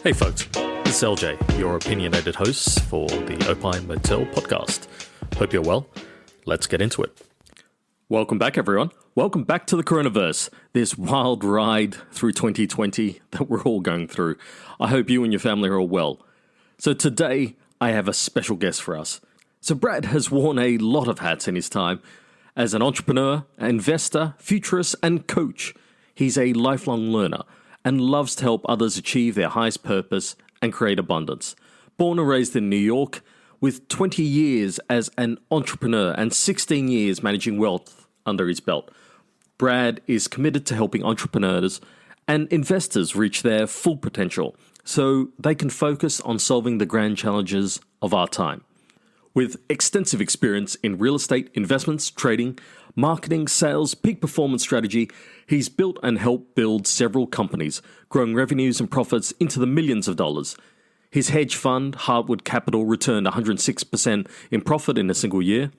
Hey folks, this is LJ, your opinionated host for the Opine Motel podcast. Hope you're well. Let's get into it. Welcome back, everyone. Welcome back to the Coronaverse, this wild ride through 2020 that we're all going through. I hope you and your family are all well. So today, I have a special guest for us. So Brad has worn a lot of hats in his time as an entrepreneur, investor, futurist, and coach. He's a lifelong learner and loves to help others achieve their highest purpose and create abundance. Born and raised in New York, with 20 years as an entrepreneur and 16 years managing wealth under his belt, Brad is committed to helping entrepreneurs and investors reach their full potential so they can focus on solving the grand challenges of our time. With extensive experience in real estate, investments, trading, marketing, sales, peak performance strategy, he's built and helped build several companies, growing revenues and profits into the millions of dollars. His hedge fund, Hart Capital, returned 106% in profit in a single year.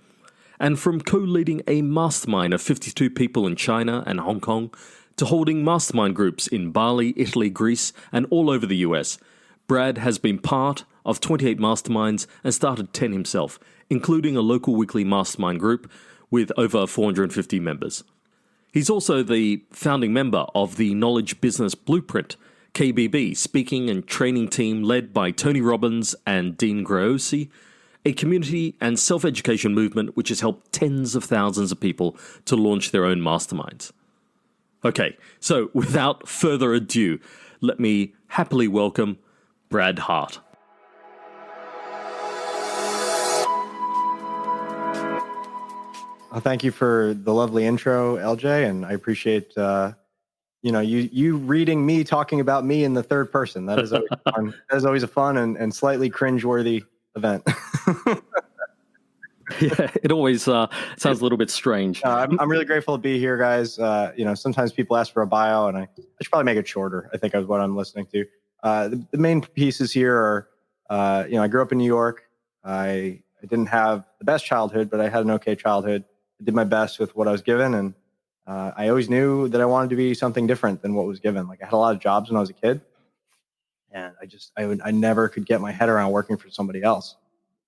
And from co-leading a mastermind of 52 people in China and Hong Kong to holding mastermind groups in Bali, Italy, Greece, and all over the US, Brad has been part of 28 masterminds and started 10 himself, including a local weekly mastermind group with over 450 members. He's also the founding member of the Knowledge Business Blueprint, KBB, speaking and training team led by Tony Robbins and Dean Graziosi, a community and self-education movement which has helped tens of thousands of people to launch their own masterminds. Okay, so without further ado, let me happily welcome Brad Hart. Well, thank you for the lovely intro, LJ, and I appreciate you reading me talking about me in the third person. That is always fun. That is always a fun and slightly cringeworthy event. Yeah, it always sounds a little bit strange. I'm really grateful to be here, guys. Sometimes people ask for a bio, and I should probably make it shorter, I think, is what I'm listening to. The main pieces here are, I grew up in New York. I didn't have the best childhood, but I had an okay childhood. I did my best with what I was given, and I always knew that I wanted to be something different than what was given. Like, I had a lot of jobs when I was a kid, and I never could get my head around working for somebody else.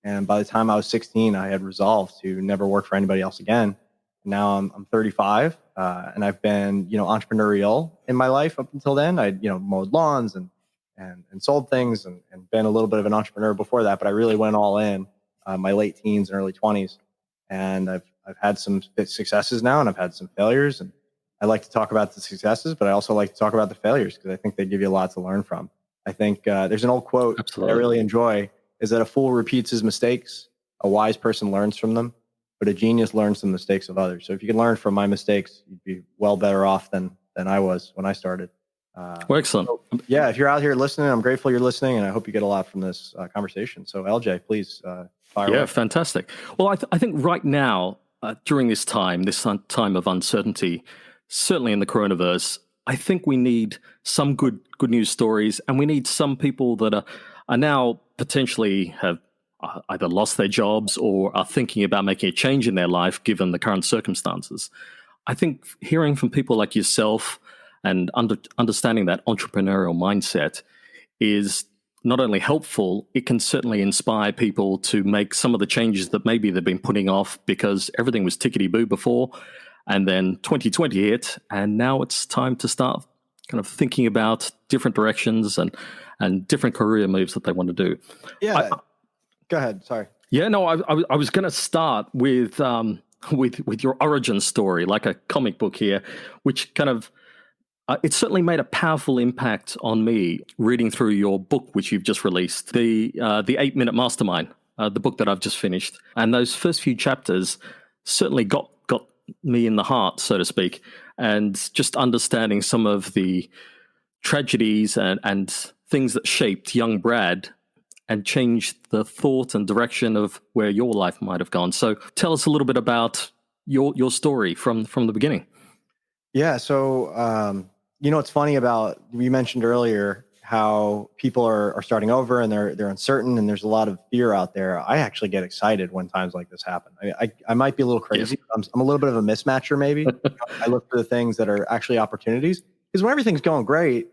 And by the time I was 16, I had resolved to never work for anybody else again. Now I'm 35, and I've been, entrepreneurial in my life up until then. I, mowed lawns and sold things and been a little bit of an entrepreneur before that, but I really went all in my late teens and early 20s. And I've had some successes now, and I've had some failures. And I like to talk about the successes, but I also like to talk about the failures because I think they give you a lot to learn from. I think there's an old quote that I really enjoy, is that a fool repeats his mistakes, a wise person learns from them, but a genius learns from the mistakes of others. So if you can learn from my mistakes, you'd be well better off than I was when I started. Well, excellent. So, yeah, if you're out here listening, I'm grateful you're listening, and I hope you get a lot from this conversation. So LJ, please fire away. Yeah, fantastic. Well, I think right now, during this time of uncertainty, certainly in the Coronaverse, I think we need some good news stories, and we need some people that are now potentially have either lost their jobs or are thinking about making a change in their life given the current circumstances. I think hearing from people like yourself and understanding that entrepreneurial mindset is not only helpful, it can certainly inspire people to make some of the changes that maybe they've been putting off because everything was tickety-boo before, and then 2020 hit, and now it's time to start kind of thinking about different directions and different career moves that they want to do. Yeah, go ahead. Sorry. Yeah, no, I was going to start with your origin story, like a comic book here, which kind of it certainly made a powerful impact on me reading through your book, which you've just released, the 8-Minute Mastermind, the book that I've just finished. And those first few chapters certainly got me in the heart, so to speak, and just understanding some of the tragedies and things that shaped young Brad and changed the thought and direction of where your life might have gone. So tell us a little bit about your story from the beginning. Yeah. So, what's funny about, you mentioned earlier how people are starting over and they're uncertain and there's a lot of fear out there. I actually get excited when times like this happen. I might be a little crazy. Yes. I'm a little bit of a mismatcher maybe. I look for the things that are actually opportunities, because when everything's going great,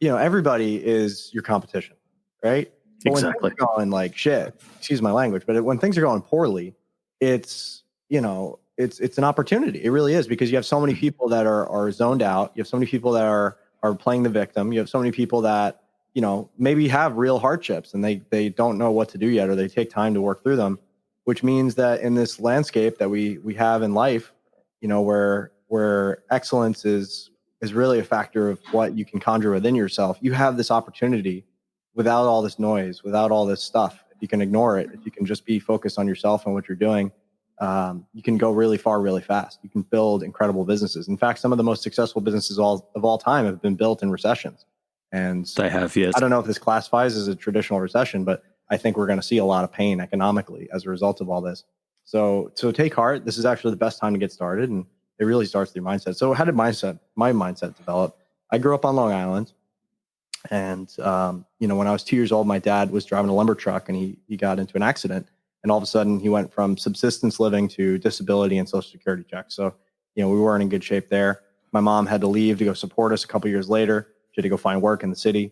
everybody is your competition, right? But when Exactly. things are going like shit, excuse my language, but when things are going poorly, it's, it's an opportunity. It really is, because you have so many people that are zoned out. You have so many people that are playing the victim. You have so many people that, maybe have real hardships and they don't know what to do yet, or they take time to work through them, which means that in this landscape that we have in life, where excellence is really a factor of what you can conjure within yourself. You have this opportunity without all this noise, without all this stuff. If you can ignore it, if you can just be focused on yourself and what you're doing, you can go really far, really fast. You can build incredible businesses. In fact, some of the most successful businesses of all time have been built in recessions. And They have, yes. I don't know if this classifies as a traditional recession, but I think we're going to see a lot of pain economically as a result of all this. So take heart. This is actually the best time to get started, and it really starts with your mindset. So how did my mindset develop? I grew up on Long Island, and when I was 2 years old, my dad was driving a lumber truck, and he got into an accident, and all of a sudden he went from subsistence living to disability and Social Security checks. So we weren't in good shape there. My mom had to leave to go support us a couple years later. She had to go find work in the city.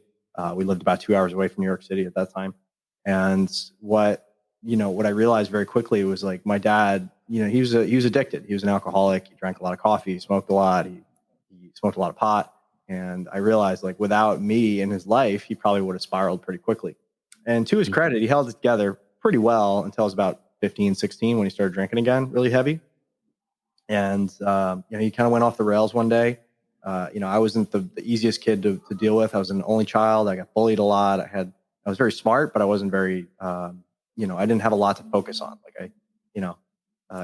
We lived about 2 hours away from New York City at that time. And what I realized very quickly was, like, my dad, he was addicted. He was an alcoholic. He drank a lot of coffee. He smoked a lot. He smoked a lot of pot. And I realized, like, without me in his life, he probably would have spiraled pretty quickly. And to his credit, he held it together pretty well until I was about 15, 16, when he started drinking again, really heavy. And, he kind of went off the rails one day. I wasn't the easiest kid to deal with. I was an only child. I got bullied a lot. I was very smart, but I wasn't very, I didn't have a lot to focus on. Like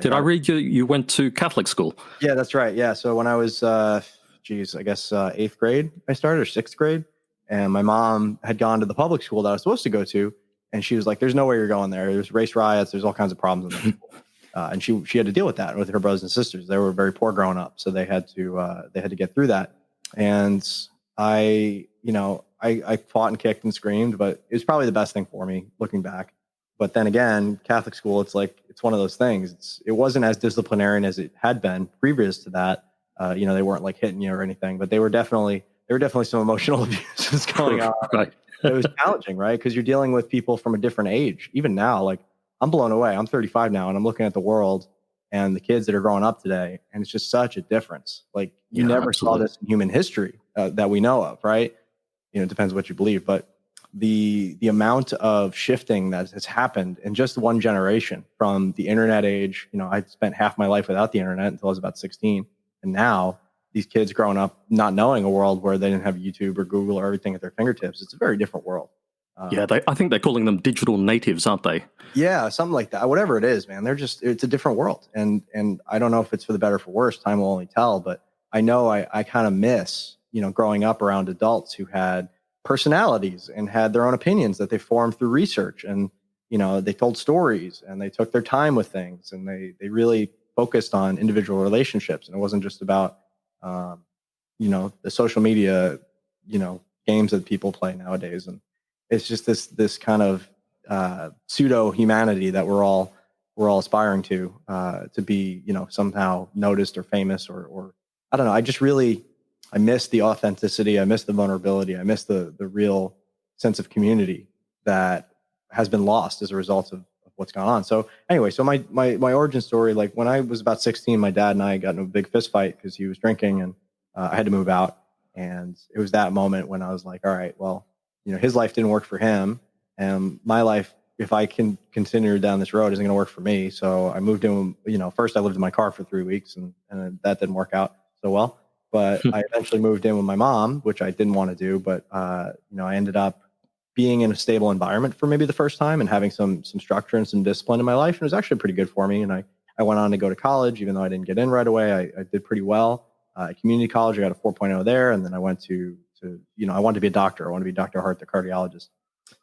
Did I read you went to Catholic school? Yeah, that's right. Yeah. So when I was, eighth grade, I started, or sixth grade. And my mom had gone to the public school that I was supposed to go to. And she was like, there's no way you're going there. There's race riots. There's all kinds of problems in that school. And she had to deal with that with her brothers and sisters. They were very poor growing up, so they had to get through that. And I fought and kicked and screamed, but it was probably the best thing for me looking back. But then again, Catholic school, it's one of those things. It wasn't as disciplinarian as it had been previous to that. They weren't like hitting you or anything, but there were definitely some emotional abuse going on. Right. It was challenging, right? Because you're dealing with people from a different age. Even now, like, I'm blown away. I'm 35 now, and I'm looking at the world and the kids that are growing up today, and it's just such a difference. Like, you never saw this in human history that we know of, right? It depends what you believe, but the amount of shifting that has happened in just one generation, from the internet age. I spent half my life without the internet until I was about 16, and now these kids growing up not knowing a world where they didn't have YouTube or Google or everything at their fingertips. It's a very different world. I think they're calling them digital natives, aren't they? Yeah, something like that. Whatever it is, man, it's a different world. And I don't know if it's for the better or for worse. Time will only tell. But I know I kind of miss, growing up around adults who had personalities and had their own opinions that they formed through research. And, they told stories and they took their time with things, and they really focused on individual relationships. And it wasn't just about, the social media, games that people play nowadays. And it's just this kind of pseudo humanity that we're all aspiring to be, somehow noticed or famous or I don't know. I miss the authenticity. I miss the vulnerability. I miss the real sense of community that has been lost as a result of what's gone on. So anyway, so my origin story, like, when I was about 16, my dad and I got in a big fist fight because he was drinking, and I had to move out. And it was that moment when I was like, all right, well, his life didn't work for him, and my life, if I can continue down this road, isn't going to work for me. So I moved in, first I lived in my car for 3 weeks, and that didn't work out so well. But I eventually moved in with my mom, which I didn't want to do. But, I ended up being in a stable environment for maybe the first time, and having some structure and some discipline in my life. And it was actually pretty good for me. And I went on to go to college, even though I didn't get in right away. I did pretty well. At community college, I got a 4.0 there. And then I went to I wanted to be a doctor. I wanted to be Dr. Hart, the cardiologist.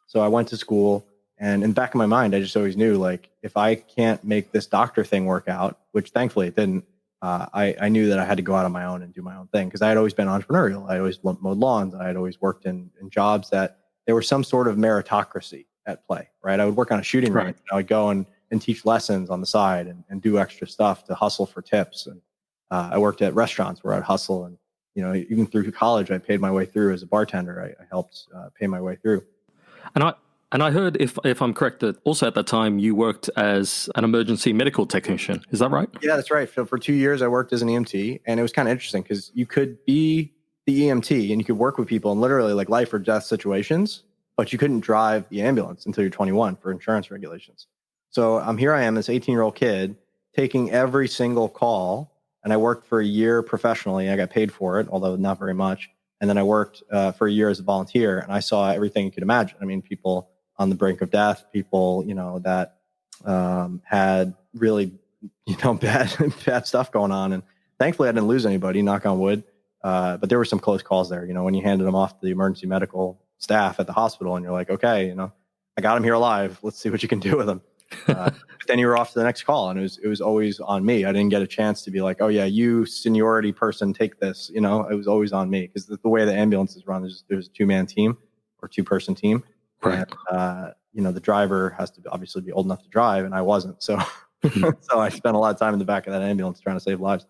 So I went to school, and in the back of my mind, I just always knew, like, if I can't make this doctor thing work out, which thankfully it didn't, I knew that I had to go out on my own and do my own thing, because I had always been entrepreneurial. I always mowed lawns. I had always worked in jobs that there was some sort of meritocracy at play, right? I would work on a shooting range. I would go and teach lessons on the side and do extra stuff to hustle for tips. And I worked at restaurants where I'd hustle and even through college, I paid my way through as a bartender. I helped pay my way through. And I heard, if I'm correct, that also at that time you worked as an emergency medical technician. Is that right? Yeah, that's right. So for 2 years, I worked as an EMT, and it was kind of interesting because you could be the EMT and you could work with people in literally like life or death situations, but you couldn't drive the ambulance until you're 21 for insurance regulations. So here I am, this 18-year-old kid, taking every single call, and I worked for a year professionally. I got paid for it, although not very much. And then I worked for a year as a volunteer, and I saw everything you could imagine. I mean, people on the brink of death, people, that had really, bad stuff going on. And thankfully I didn't lose anybody, knock on wood. But there were some close calls there, when you handed them off to the emergency medical staff at the hospital and you're like, okay, I got him here alive. Let's see what you can do with him. But then you were off to the next call, and it was always on me. I didn't get a chance to be like, oh yeah, you seniority person, take this. It was always on me because the way the ambulance is run, there's a 2-man team or 2-person team. Right. And, the driver has to obviously be old enough to drive, and I wasn't. So, so I spent a lot of time in the back of that ambulance trying to save lives.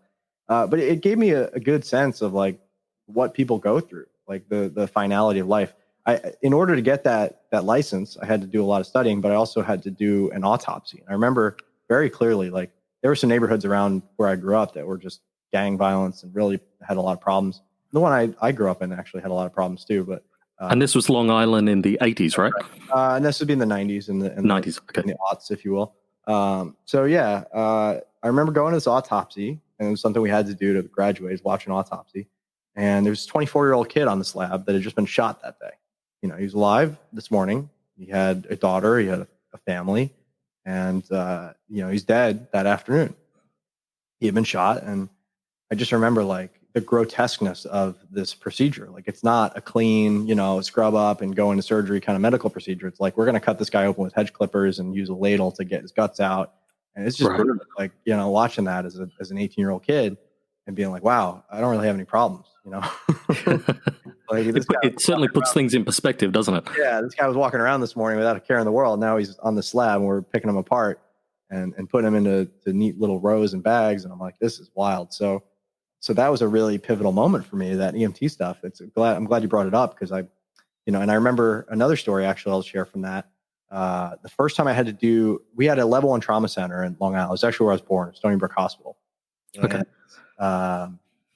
But it gave me a good sense of like what people go through, like the finality of life. In order to get that license, I had to do a lot of studying, but I also had to do an autopsy. And I remember very clearly, like there were some neighborhoods around where I grew up that were just gang violence and really had a lot of problems. The one I grew up in actually had a lot of problems too, but. And this was Long Island in the 80s, right? And this would be in the 90s and the 90s, okay. In the aughts, if you will. I remember going to this autopsy, and it was something we had to do to graduate, is watch an autopsy. And there was a 24-year-old kid on this lab that had just been shot that day. He was alive this morning. He had a daughter, he had a family, and he's dead that afternoon. He had been shot, and I just remember like the grotesqueness of this procedure. Like it's not a clean, scrub up and go into surgery kind of medical procedure. It's like, we're going to cut this guy open with hedge clippers and use a ladle to get his guts out. And it's just brutal. Like, watching that as an 18-year-old kid and being like, wow, I don't really have any problems, Like, it certainly puts things in perspective, doesn't it? Yeah. This guy was walking around this morning without a care in the world. Now he's on the slab and we're picking him apart and putting him into neat little rows and bags. And I'm like, this is wild. So that was a really pivotal moment for me, that EMT stuff. I'm glad you brought it up because and I remember another story actually I'll share from that. The first time we had a level 1 trauma center in Long Island. It was actually where I was born, Stony Brook Hospital. Okay.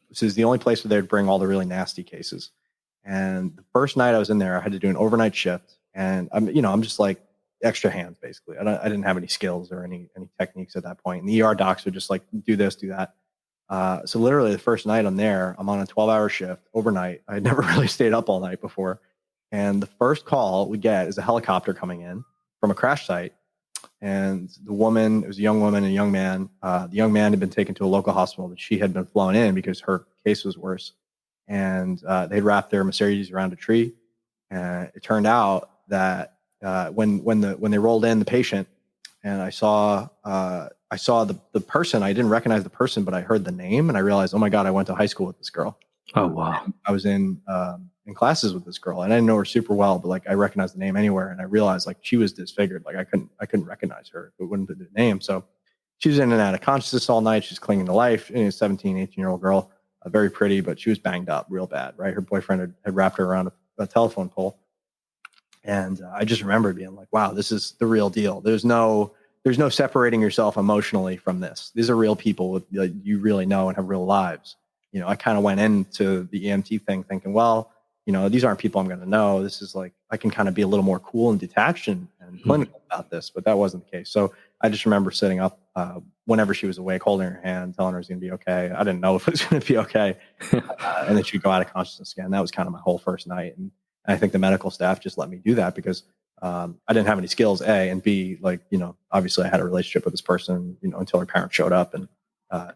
This is the only place where they'd bring all the really nasty cases. And the first night I was in there, I had to do an overnight shift, and I'm just like extra hands basically. I didn't have any skills or any techniques at that point. And the ER docs would just like do this, do that. So literally the first night I'm there, I'm on a 12-hour shift overnight. I had never really stayed up all night before. And the first call we get is a helicopter coming in from a crash site. And it was a young woman and a young man. The young man had been taken to a local hospital, but she had been flown in because her case was worse. And they'd wrapped their Mercedes around a tree. And it turned out that when they rolled in the patient, and I saw the person. I didn't recognize the person, but I heard the name and I realized, oh my God, I went to high school with this girl. Oh, wow. And I was in classes with this girl, and I didn't know her super well, but like I recognized the name anywhere. And I realized like she was disfigured. Like I couldn't recognize her if it wouldn't be the name. So she was in and out of consciousness all night. She's clinging to life. 17, 18-year-old girl, very pretty, but she was banged up real bad, right? Her boyfriend had wrapped her around a telephone pole. And I just remember being like, wow, this is the real deal. There's no separating yourself emotionally from this. These are real people you really know and have real lives. I kind of went into the EMT thing thinking, well, these aren't people I'm going to know. This is like, I can kind of be a little more cool and detached and clinical about this, but that wasn't the case. So I just remember sitting up whenever she was awake, holding her hand, telling her it was going to be okay. I didn't know if it was going to be okay. And then she'd go out of consciousness again. That was kind of my whole first night. And I think the medical staff just let me do that because I didn't have any skills, A, and B, like, obviously I had a relationship with this person, until her parents showed up and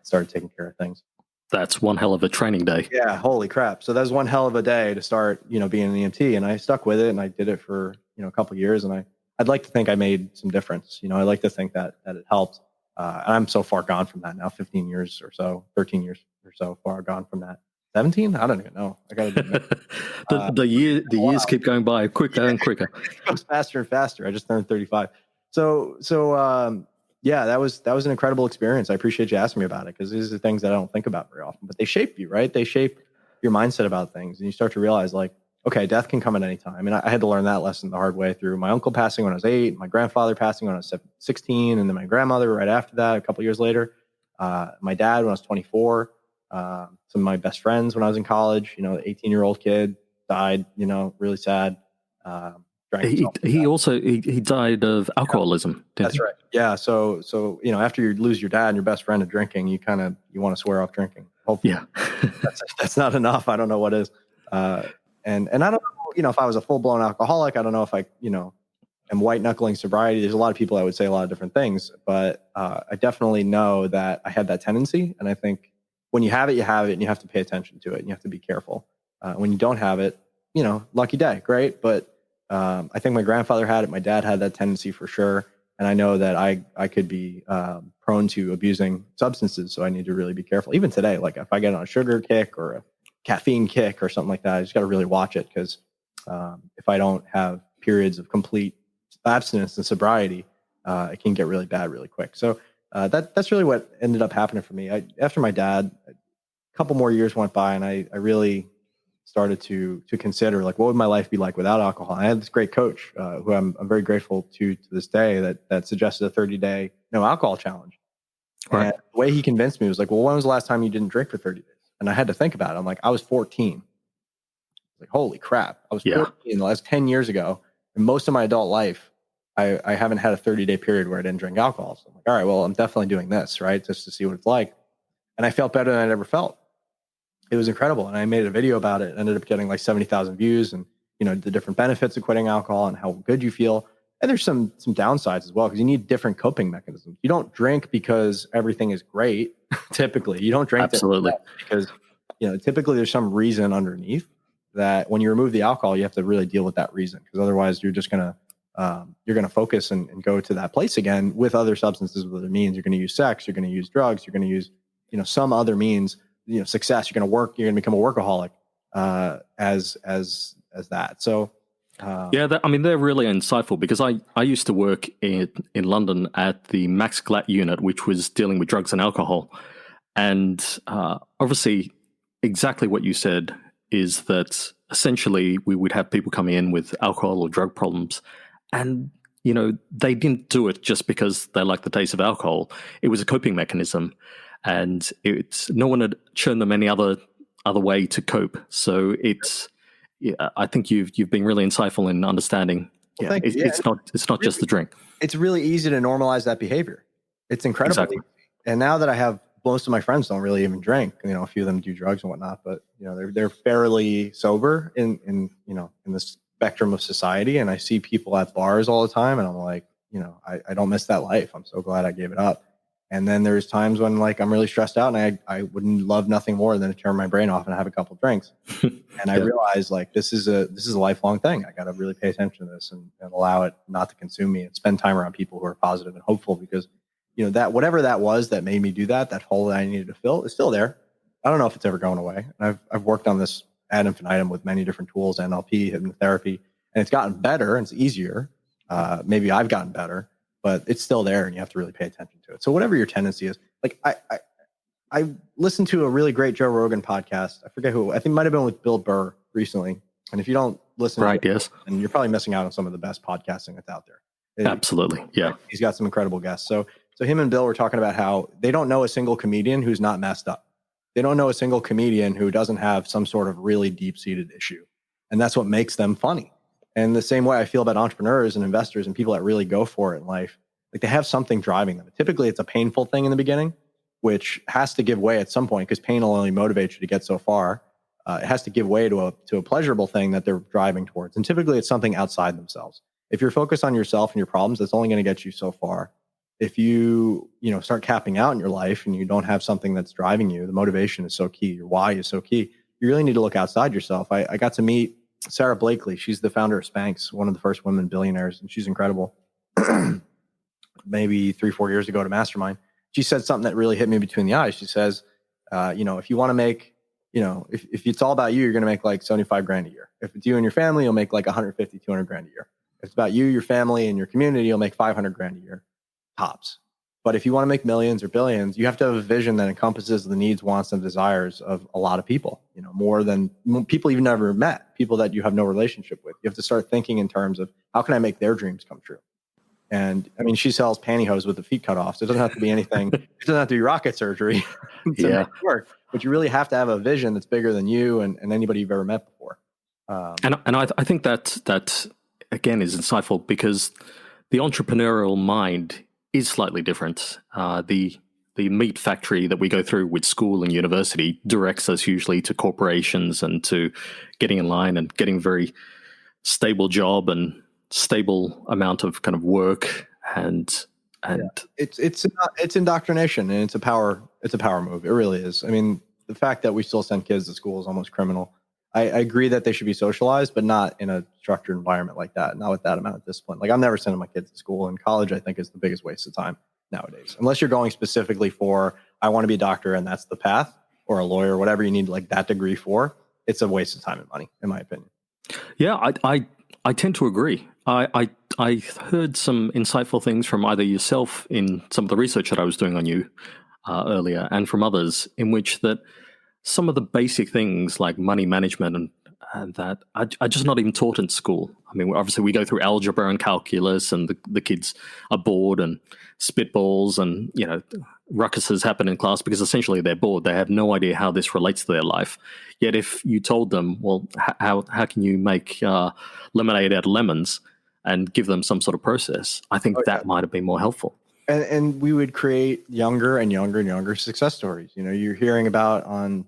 started taking care of things. That's one hell of a training day. Yeah, holy crap. So that was one hell of a day to start, being an EMT, and I stuck with it and I did it for, a couple of years, and I'd like to think I made some difference. I like to think that it helped. And I'm so far gone from that now, 15 years or so, 13 years or so far gone from that. 17? I don't even know. I got to do the years keep going by quicker and quicker. It goes faster and faster. I just turned 35. Yeah, that was an incredible experience. I appreciate you asking me about it because these are things that I don't think about very often, but they shape you, right? They shape your mindset about things, and you start to realize like, okay, death can come at any time. And I had to learn that lesson the hard way through my uncle passing when I was 8, my grandfather passing when I was 16, and then my grandmother right after that, a couple years later. My dad when I was 24. Some of my best friends when I was in college. 18-year-old kid died. Really sad. He died of alcoholism. That's right. Yeah. So after you lose your dad and your best friend to drinking, you want to swear off drinking. Hopefully, that's not enough. I don't know what is. And I don't know, if I was a full blown alcoholic, I don't know if I, am white knuckling sobriety. There's a lot of people that would say a lot of different things, but I definitely know that I had that tendency. And I think when you have it, and you have to pay attention to it and you have to be careful. When you don't have it, lucky day, great. But I think my grandfather had it. My dad had that tendency for sure. And I know that I could be prone to abusing substances. So I need to really be careful. Even today, like if I get on a sugar kick or a caffeine kick or something like that, I just got to really watch it, because if I don't have periods of complete abstinence and sobriety, it can get really bad really quick. So that's really what ended up happening for me. After my dad, a couple more years went by, and I really started to consider like, what would my life be like without alcohol? I had this great coach who I'm very grateful to this day that suggested a 30-day no alcohol challenge. Right. And the way he convinced me was like, well, when was the last time you didn't drink for 30 days? And I had to think about it. I'm like, I was 14. Like, holy crap. I was 14 the last 10 years ago. And most of my adult life, I haven't had a 30-day period where I didn't drink alcohol. So I'm like, all right, well, I'm definitely doing this, right? Just to see what it's like. And I felt better than I'd ever felt. It was incredible. And I made a video about it. Ended up getting like 70,000 views, and, the different benefits of quitting alcohol and how good you feel. And there's some downsides as well, because you need different coping mechanisms. You don't drink because everything is great. Typically, you don't drink absolutely because, typically there's some reason underneath that when you remove the alcohol, you have to really deal with that reason, because otherwise you're just going to focus and go to that place again with other substances, with other means. You're going to use sex, you're going to use drugs, you're going to use, some other means, success. You're going to work, you're going to become a workaholic as that. So, they're really insightful, because I used to work in London at the Max Glatt unit, which was dealing with drugs and alcohol. And obviously, exactly what you said is that essentially we would have people come in with alcohol or drug problems, and they didn't do it just because they liked the taste of alcohol. It was a coping mechanism, and no one had shown them any other way to cope. So I think you've been really insightful in understanding. Well, it's not really, just the drink. It's really easy to normalize that behavior. It's incredible. Exactly. And now that I have, most of my friends don't really even drink. A few of them do drugs and whatnot, but they're fairly sober in the spectrum of society. And I see people at bars all the time, and I'm like, I don't miss that life. I'm so glad I gave it up. And then there's times when like I'm really stressed out, and I wouldn't love nothing more than to turn my brain off and have a couple of drinks. And I realized like this is a lifelong thing. I got to really pay attention to this and allow it not to consume me, and spend time around people who are positive and hopeful, because that whatever that was that made me do that hole that I needed to fill is still there. I don't know if it's ever going away. And I've worked on this ad infinitum with many different tools, NLP, hypnotherapy, and it's gotten better and it's easier. Maybe I've gotten better, but it's still there, and you have to really pay attention to it. So whatever your tendency is, like I listened to a really great Joe Rogan podcast. I forget who. I think it might have been with Bill Burr recently. And if you don't listen, right, yes, and you're probably missing out on some of the best podcasting that's out there. Absolutely, yeah. He's got some incredible guests. So him and Bill were talking about how they don't know a single comedian who's not messed up. They don't know a single comedian who doesn't have some sort of really deep-seated issue, and that's what makes them funny. And the same way I feel about entrepreneurs and investors and people that really go for it in life, like they have something driving them. Typically, it's a painful thing in the beginning, which has to give way at some point, because pain will only motivate you to get so far. It has to give way to a pleasurable thing that they're driving towards. And typically, it's something outside themselves. If you're focused on yourself and your problems, that's only going to get you so far. If you start capping out in your life and you don't have something that's driving you, the motivation is so key. Your why is so key. You really need to look outside yourself. I got to meet Sarah Blakely. She's the founder of Spanx, one of the first women billionaires, and she's incredible. Maybe 3-4 years ago to Mastermind, she said something that really hit me between the eyes. She says, if you want to make, if it's all about you, you're going to make like 75 grand a year. If it's you and your family, you'll make like 150, 200 grand a year. If it's about you, your family, and your community, you'll make 500 grand a year, tops. But if you want to make millions or billions, you have to have a vision that encompasses the needs, wants, and desires of a lot of people, more than people you've never met, people that you have no relationship with. You have to start thinking in terms of how can I make their dreams come true? And I mean, she sells pantyhose with the feet cut off. So it doesn't have to be anything. It doesn't have to be rocket surgery to make it work. But you really have to have a vision that's bigger than you and anybody you've ever met before. And I think that again is insightful because the entrepreneurial mind is slightly different. The meat factory that we go through with school and university directs us usually to corporations and to getting in line and getting a very stable job and stable amount of kind of work and it's indoctrination, and it's a power move. It really is. I mean, the fact that we still send kids to school is almost criminal. I agree that they should be socialized, but not in a structured environment like that, not with that amount of discipline. Like, I'm never sending my kids to school, and college I think is the biggest waste of time nowadays, unless you're going specifically for I want to be a doctor and that's the path, or a lawyer, whatever you need like that degree for. It's a waste of time and money, in my opinion. Yeah, I tend to agree. I heard some insightful things from either yourself in some of the research that I was doing on you earlier, and from others, in which that some of the basic things like money management and that are just not even taught in school. I mean, obviously we go through algebra and calculus, and the kids are bored and spitballs, and ruckuses happen in class because essentially they're bored. They have no idea how this relates to their life. Yet if you told them, well, how can you make lemonade out of lemons, and give them some sort of process, I think that might have been more helpful. And we would create younger and younger and younger success stories. You're hearing about on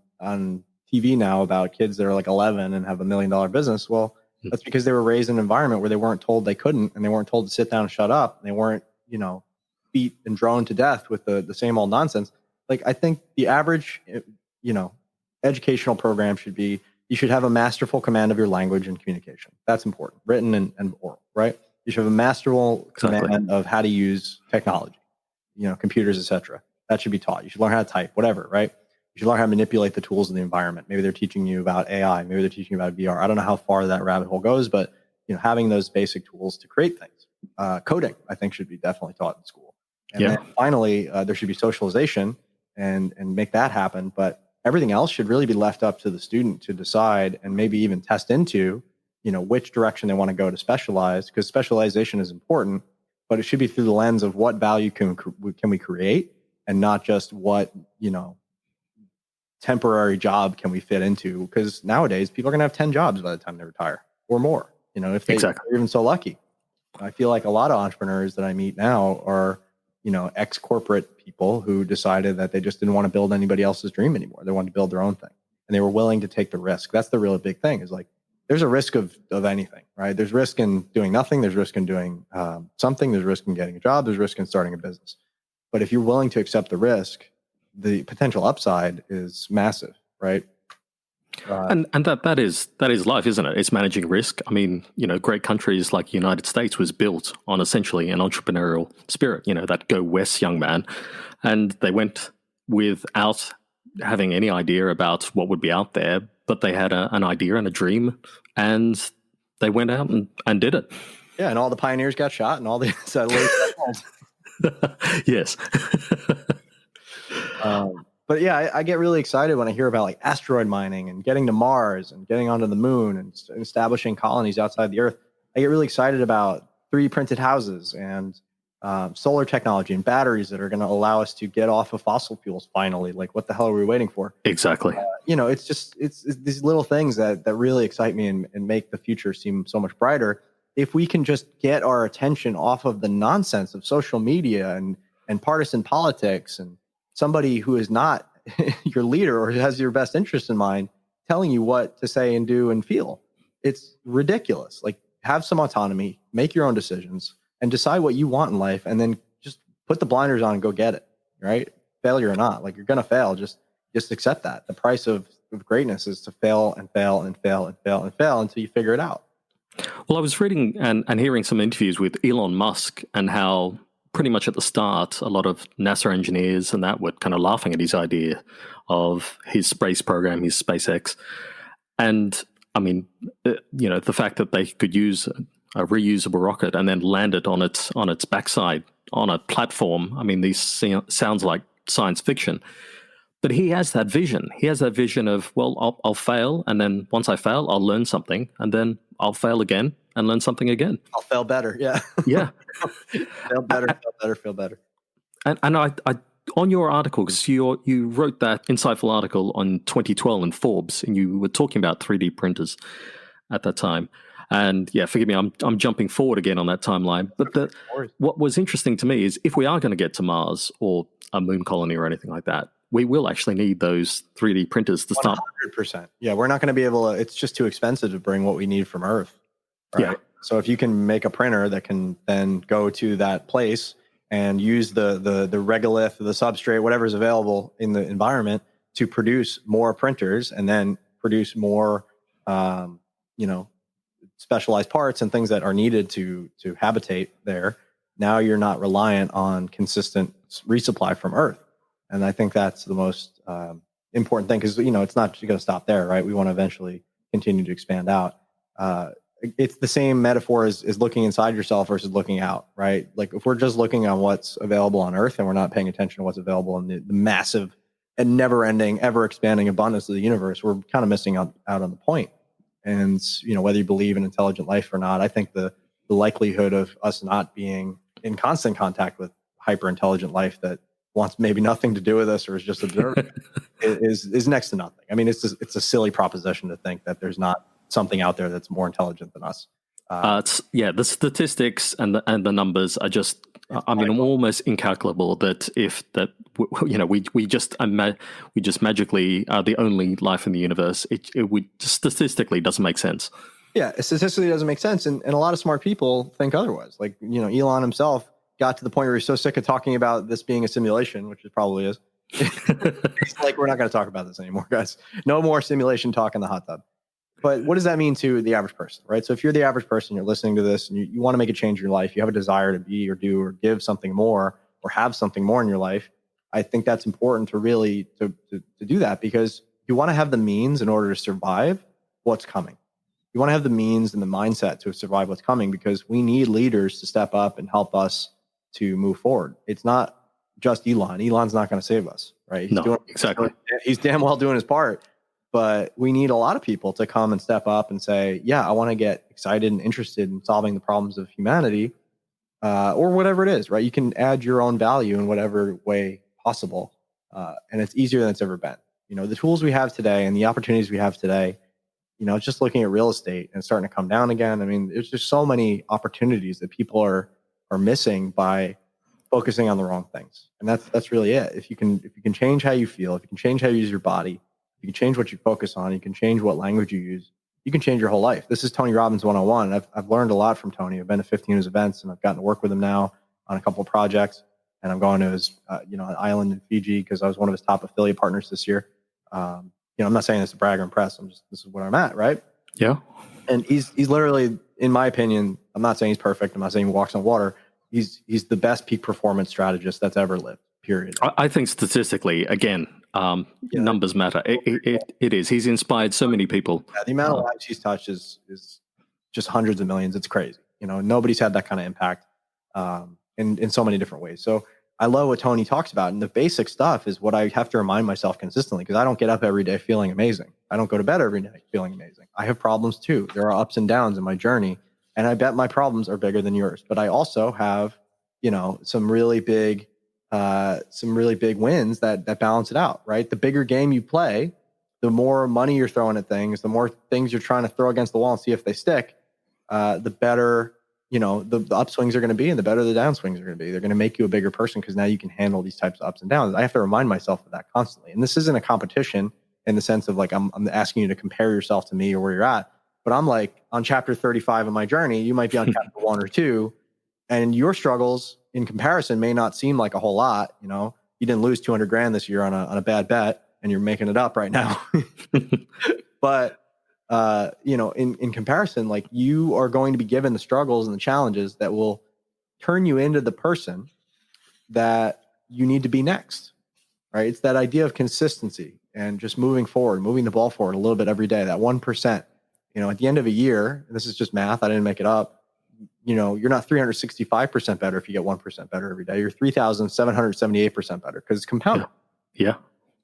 TV now about kids that are like 11 and have $1 million business. Well, that's because they were raised in an environment where they weren't told they couldn't, and they weren't told to sit down and shut up. And they weren't, beat and droned to death with the same old nonsense. Like, I think the average, educational program should be, you should have a masterful command of your language and communication. That's important, written and oral, right? You should have a masterful command of how to use technology, computers, etc. That should be taught. You should learn how to type, whatever, right? You should learn how to manipulate the tools of the environment. Maybe they're teaching you about AI. Maybe they're teaching you about VR. I don't know how far that rabbit hole goes, but having those basic tools to create things. Coding, I think, should be definitely taught in school. And then finally, there should be socialization and make that happen. But everything else should really be left up to the student to decide, and maybe even test into, which direction they want to go to specialize, because specialization is important, but it should be through the lens of what value can we create, and not just what, temporary job can we fit into. Because nowadays people are going to have 10 jobs by the time they retire or more, if they're even so lucky. I feel like a lot of entrepreneurs that I meet now are, ex-corporate people who decided that they just didn't want to build anybody else's dream anymore. They wanted to build their own thing, and they were willing to take the risk. That's the really big thing, is like, there's a risk of anything, right? There's risk in doing nothing. There's risk in doing something. There's risk in getting a job. There's risk in starting a business. But if you're willing to accept the risk, the potential upside is massive, right? And that is life, isn't it? It's managing risk. I mean, great countries like the United States was built on essentially an entrepreneurial spirit, that go west young man. And they went without having any idea about what would be out there, but they had an idea and a dream, and they went out and did it. Yeah, and all the pioneers got shot, and all the settlers got killed. Yes. But yeah, I get really excited when I hear about like asteroid mining and getting to Mars and getting onto the moon and establishing colonies outside the Earth. I get really excited about 3D printed houses and solar technology and batteries that are going to allow us to get off of fossil fuels finally. Like, what the hell are we waiting for? Exactly. It's these little things that really excite me and make the future seem so much brighter. If we can just get our attention off of the nonsense of social media and partisan politics, and somebody who is not your leader or who has your best interest in mind telling you what to say and do and feel. It's ridiculous. Like, have some autonomy, make your own decisions, and decide what you want in life, and then just put the blinders on and go get it, right? Failure or not, like, you're going to fail. Just accept that. The price of greatness is to fail and fail and fail and fail and fail until you figure it out. Well, I was reading and hearing some interviews with Elon Musk, and how pretty much at the start, a lot of NASA engineers and that were kind of laughing at his idea of his space program, his SpaceX. And I mean, the fact that they could use a reusable rocket and then land it on its backside on a platform. I mean, these sounds like science fiction, but he has that vision. He has that vision of, well, I'll fail, and then once I fail, I'll learn something, and then I'll fail again and learn something again. I'll fail better. Yeah. Yeah. Fail better, feel better. And I on your article, because you wrote that insightful article on 2012 in Forbes, and you were talking about 3D printers at that time. And yeah, forgive me, I'm jumping forward again on that timeline. But what was interesting to me is if we are going to get to Mars or a moon colony or anything like that, we will actually need those 3D printers to start. 100%. Yeah, we're not going to be able to, it's just too expensive to bring what we need from Earth. Right? Yeah. So if you can make a printer that can then go to that place and use the regolith, the substrate, whatever's available in the environment to produce more printers and then produce more, specialized parts and things that are needed to habitate there. Now you're not reliant on consistent resupply from Earth. And I think that's the most important thing because, it's not going to stop there, right? We want to eventually continue to expand out. It's the same metaphor as looking inside yourself versus looking out, right? Like if we're just looking on what's available on Earth and we're not paying attention to what's available in the massive and never-ending, ever-expanding abundance of the universe, we're kind of missing out on the point. And, whether you believe in intelligent life or not, I think the likelihood of us not being in constant contact with hyper-intelligent life that wants maybe nothing to do with us or is just observing is next to nothing. I mean, it's a silly proposition to think that there's not something out there that's more intelligent than us. The statistics and the numbers are just, almost incalculable. That we just magically are the only life in the universe. It would statistically doesn't make sense. Yeah, it statistically doesn't make sense, and a lot of smart people think otherwise. Like Elon himself got to the point where he's so sick of talking about this being a simulation, which it probably is. He's like, we're not going to talk about this anymore, guys. No more simulation talk in the hot tub. But what does that mean to the average person, right? So if you're the average person, you're listening to this and you want to make a change in your life, you have a desire to be or do or give something more or have something more in your life, I think that's important to really to do that because you want to have the means in order to survive what's coming. You want to have the means and the mindset to survive what's coming because we need leaders to step up and help us to move forward. It's not just Elon. Elon's not going to save us, right? He's damn well doing his part. But we need a lot of people to come and step up and say, yeah, I want to get excited and interested in solving the problems of humanity or whatever it is, right? You can add your own value in whatever way possible. And it's easier than it's ever been. The tools we have today and the opportunities we have today, just looking at real estate and starting to come down again. I mean, there's just so many opportunities that people are missing by focusing on the wrong things. And that's really it. If you can change how you feel, if you can change how you use your body, you can change what you focus on. You can change what language you use. You can change your whole life. This is Tony Robbins 101. I've learned a lot from Tony. I've been to 15 of his events, and I've gotten to work with him now on a couple of projects. And I'm going to his, an island in Fiji because I was one of his top affiliate partners this year. I'm not saying this to brag or impress. This is where I'm at, right? Yeah. And he's literally, in my opinion, I'm not saying he's perfect. I'm not saying he walks on water. He's the best peak performance strategist that's ever lived. Period. I think statistically, again. Numbers matter. It is. He's inspired so many people. Yeah, the amount of lives he's touched is just hundreds of millions. It's crazy. Nobody's had that kind of impact in so many different ways. So I love what Tony talks about. And the basic stuff is what I have to remind myself consistently because I don't get up every day feeling amazing. I don't go to bed every night feeling amazing. I have problems too. There are ups and downs in my journey. And I bet my problems are bigger than yours. But I also have, some really big wins that balance it out, right? The bigger game you play, the more money you're throwing at things, the more things you're trying to throw against the wall and see if they stick, the better, the upswings are going to be and the better the downswings are going to be. They're going to make you a bigger person because now you can handle these types of ups and downs. I have to remind myself of that constantly. And this isn't a competition in the sense of like, I'm asking you to compare yourself to me or where you're at, but I'm like on chapter 35 of my journey, you might be on chapter 1 or 2 and your struggles in comparison may not seem like a whole lot. You didn't lose 200 grand this year on a bad bet and you're making it up right now. But, in comparison, like you are going to be given the struggles and the challenges that will turn you into the person that you need to be next, right? It's that idea of consistency and just moving forward, moving the ball forward a little bit every day, that 1%, at the end of a year, and this is just math, I didn't make it up. you're not 365% better if you get 1% better every day. You're 3,778% better because it's compounded. Yeah.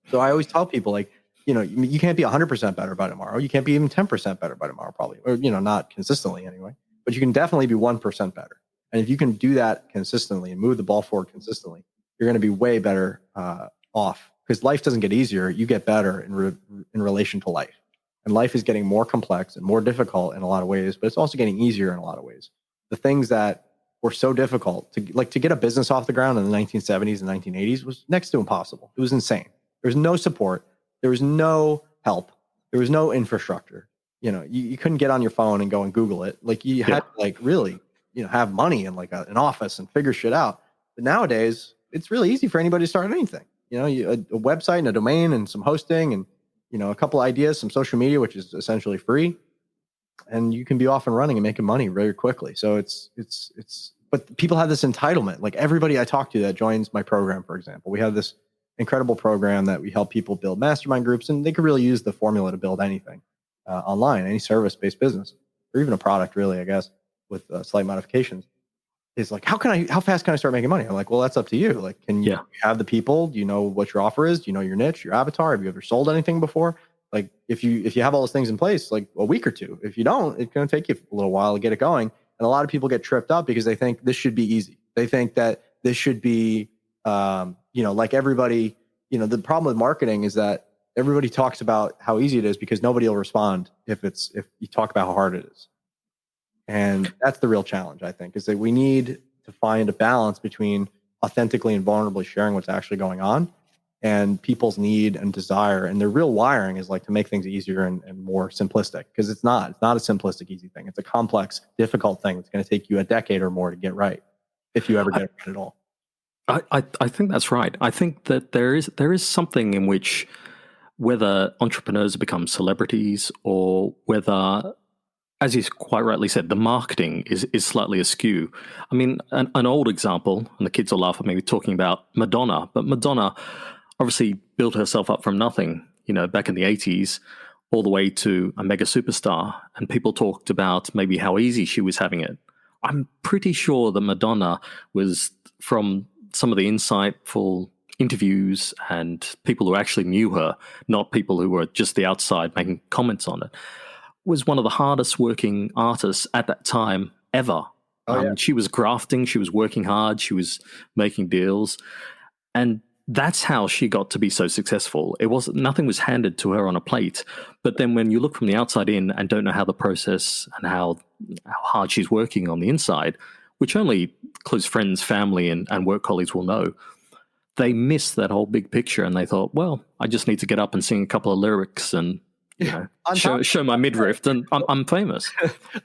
So I always tell people, like, you can't be 100% better by tomorrow. You can't be even 10% better by tomorrow, probably, or, not consistently anyway, but you can definitely be 1% better. And if you can do that consistently and move the ball forward consistently, you're going to be way better off, because life doesn't get easier. You get better in relation to life. And life is getting more complex and more difficult in a lot of ways, but it's also getting easier in a lot of ways. The things that were so difficult to get a business off the ground in the 1970s and 1980s was next to impossible. It was insane. There was no support. There was no help. There was no infrastructure. You couldn't get on your phone and go and Google it. Like, you had to really, have money and like an office and figure shit out. But nowadays, it's really easy for anybody to start anything. A website and a domain and some hosting and, a couple ideas, some social media, which is essentially free, and you can be off and running and making money very quickly. So but people have this entitlement. Like, everybody I talk to that joins my program, for example, we have this incredible program that we help people build mastermind groups, and they could really use the formula to build anything online, any service-based business, or even a product, really, I guess, with slight modifications. Is like, how fast can I start making money? I'm like, well, that's up to you. Like, can you have the people? Do you know what your offer is? Do you know your niche, your avatar? Have you ever sold anything before? Like, if you have all those things in place, like a week or two. If you don't, it's going to take you a little while to get it going. And a lot of people get tripped up because they think this should be easy. They think that this should be, like everybody, the problem with marketing is that everybody talks about how easy it is because nobody will respond if you talk about how hard it is. And that's the real challenge, I think, is that we need to find a balance between authentically and vulnerably sharing what's actually going on and people's need and desire. And their real wiring is like to make things easier and more simplistic, because it's not a simplistic, easy thing. It's a complex, difficult thing. It's going to take you a decade or more to get right, if you ever get it right at all. I think that's right. I think that there is something in which, whether entrepreneurs become celebrities or whether, as you quite rightly said, the marketing is slightly askew. I mean, an old example, and the kids will laugh at me talking about Madonna, but Madonna obviously built herself up from nothing, back in the 80s, all the way to a mega superstar. And people talked about maybe how easy she was having it. I'm pretty sure that Madonna was, from some of the insightful interviews and people who actually knew her, not people who were just the outside making comments on it, was one of the hardest working artists at that time ever. She was grafting, she was working hard, she was making deals. And that's how she got to be so successful. Nothing was handed to her on a plate. But then when you look from the outside in and don't know how the process and how hard she's working on the inside, which only close friends, family, and work colleagues will know, they miss that whole big picture and they thought, well, I just need to get up and sing a couple of lyrics and show my midriff, and I'm famous.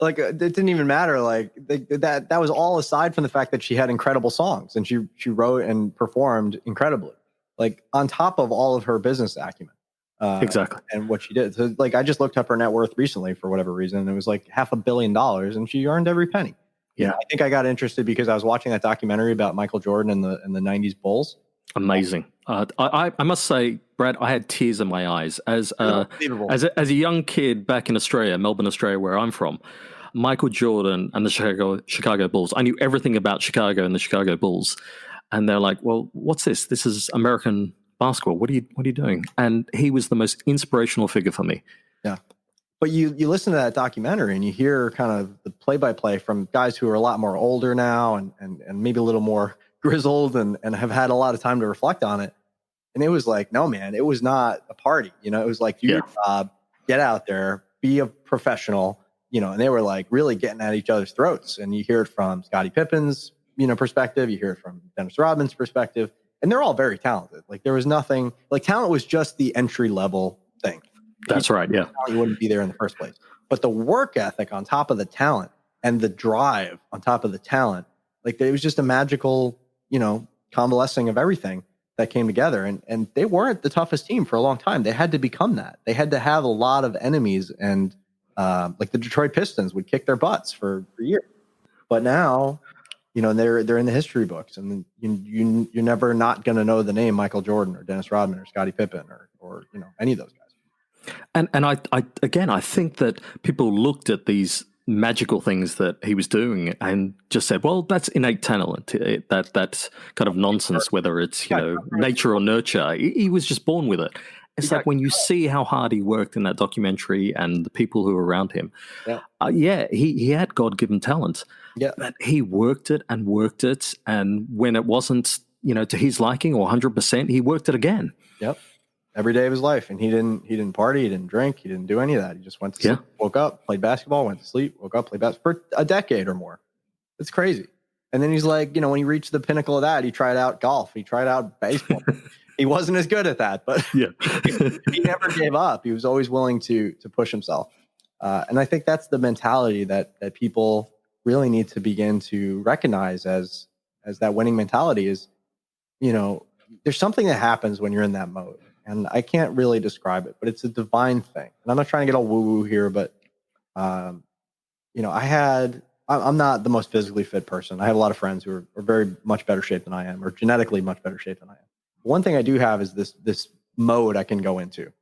Like, it didn't even matter. Like, that was all aside from the fact that she had incredible songs and she wrote and performed incredibly. Like, on top of all of her business acumen, exactly, and what she did. So, like, I just looked up her net worth recently for whatever reason, and it was like $500 million, and she earned every penny. Yeah, I think I got interested because I was watching that documentary about Michael Jordan and the '90s Bulls. Amazing. I must say, Brad, I had tears in my eyes as a young kid back in Australia, Melbourne, Australia, where I'm from. Michael Jordan and the Chicago Bulls. I knew everything about Chicago and the Chicago Bulls, and they're like, "Well, what's this? This is American basketball. What are you doing?" And he was the most inspirational figure for me. Yeah, but you listen to that documentary and you hear kind of the play-by-play from guys who are a lot more older now and maybe a little more grizzled and have had a lot of time to reflect on it. And it was like, no, man, it was not a party. It was like, do your job, get out there, be a professional, and they were like really getting at each other's throats. And you hear it from Scottie Pippen's, perspective. You hear it from Dennis Robbins' perspective. And they're all very talented. Like, there was nothing, like, talent was just the entry level thing. That's right. Yeah. You wouldn't be there in the first place. But the work ethic on top of the talent and the drive on top of the talent, like, it was just a magical, convalescing of everything that came together. And they weren't the toughest team for a long time. They had to become that. They had to have a lot of enemies, and like the Detroit Pistons would kick their butts for years. But now, they're in the history books, and you're never not going to know the name Michael Jordan or Dennis Rodman or Scottie Pippen or any of those guys. And I think that people looked at these magical things that he was doing, and just said, well, that's innate talent. That's kind of nonsense, whether it's, nature or nurture. He was just born with it. It's like when you see how hard he worked in that documentary and the people who were around him. He had God-given talent. Yeah. But he worked it. And when it wasn't, to his liking or 100%, he worked it again. Yep. Every day of his life. And he didn't party, he didn't drink, he didn't do any of that. He just went to sleep, woke up, played basketball, went to sleep, woke up, played basketball for a decade or more. It's crazy. And then he's like, when he reached the pinnacle of that, he tried out golf, he tried out baseball. He wasn't as good at that, but he never gave up. He was always willing to push himself. And I think that's the mentality that people really need to begin to recognize as that winning mentality is, there's something that happens when you're in that mode. And I can't really describe it, but it's a divine thing. And I'm not trying to get all woo-woo here, but, I'm not the most physically fit person. I have a lot of friends who are very much better shape than I am, or genetically much better shape than I am. One thing I do have is this mode I can go into.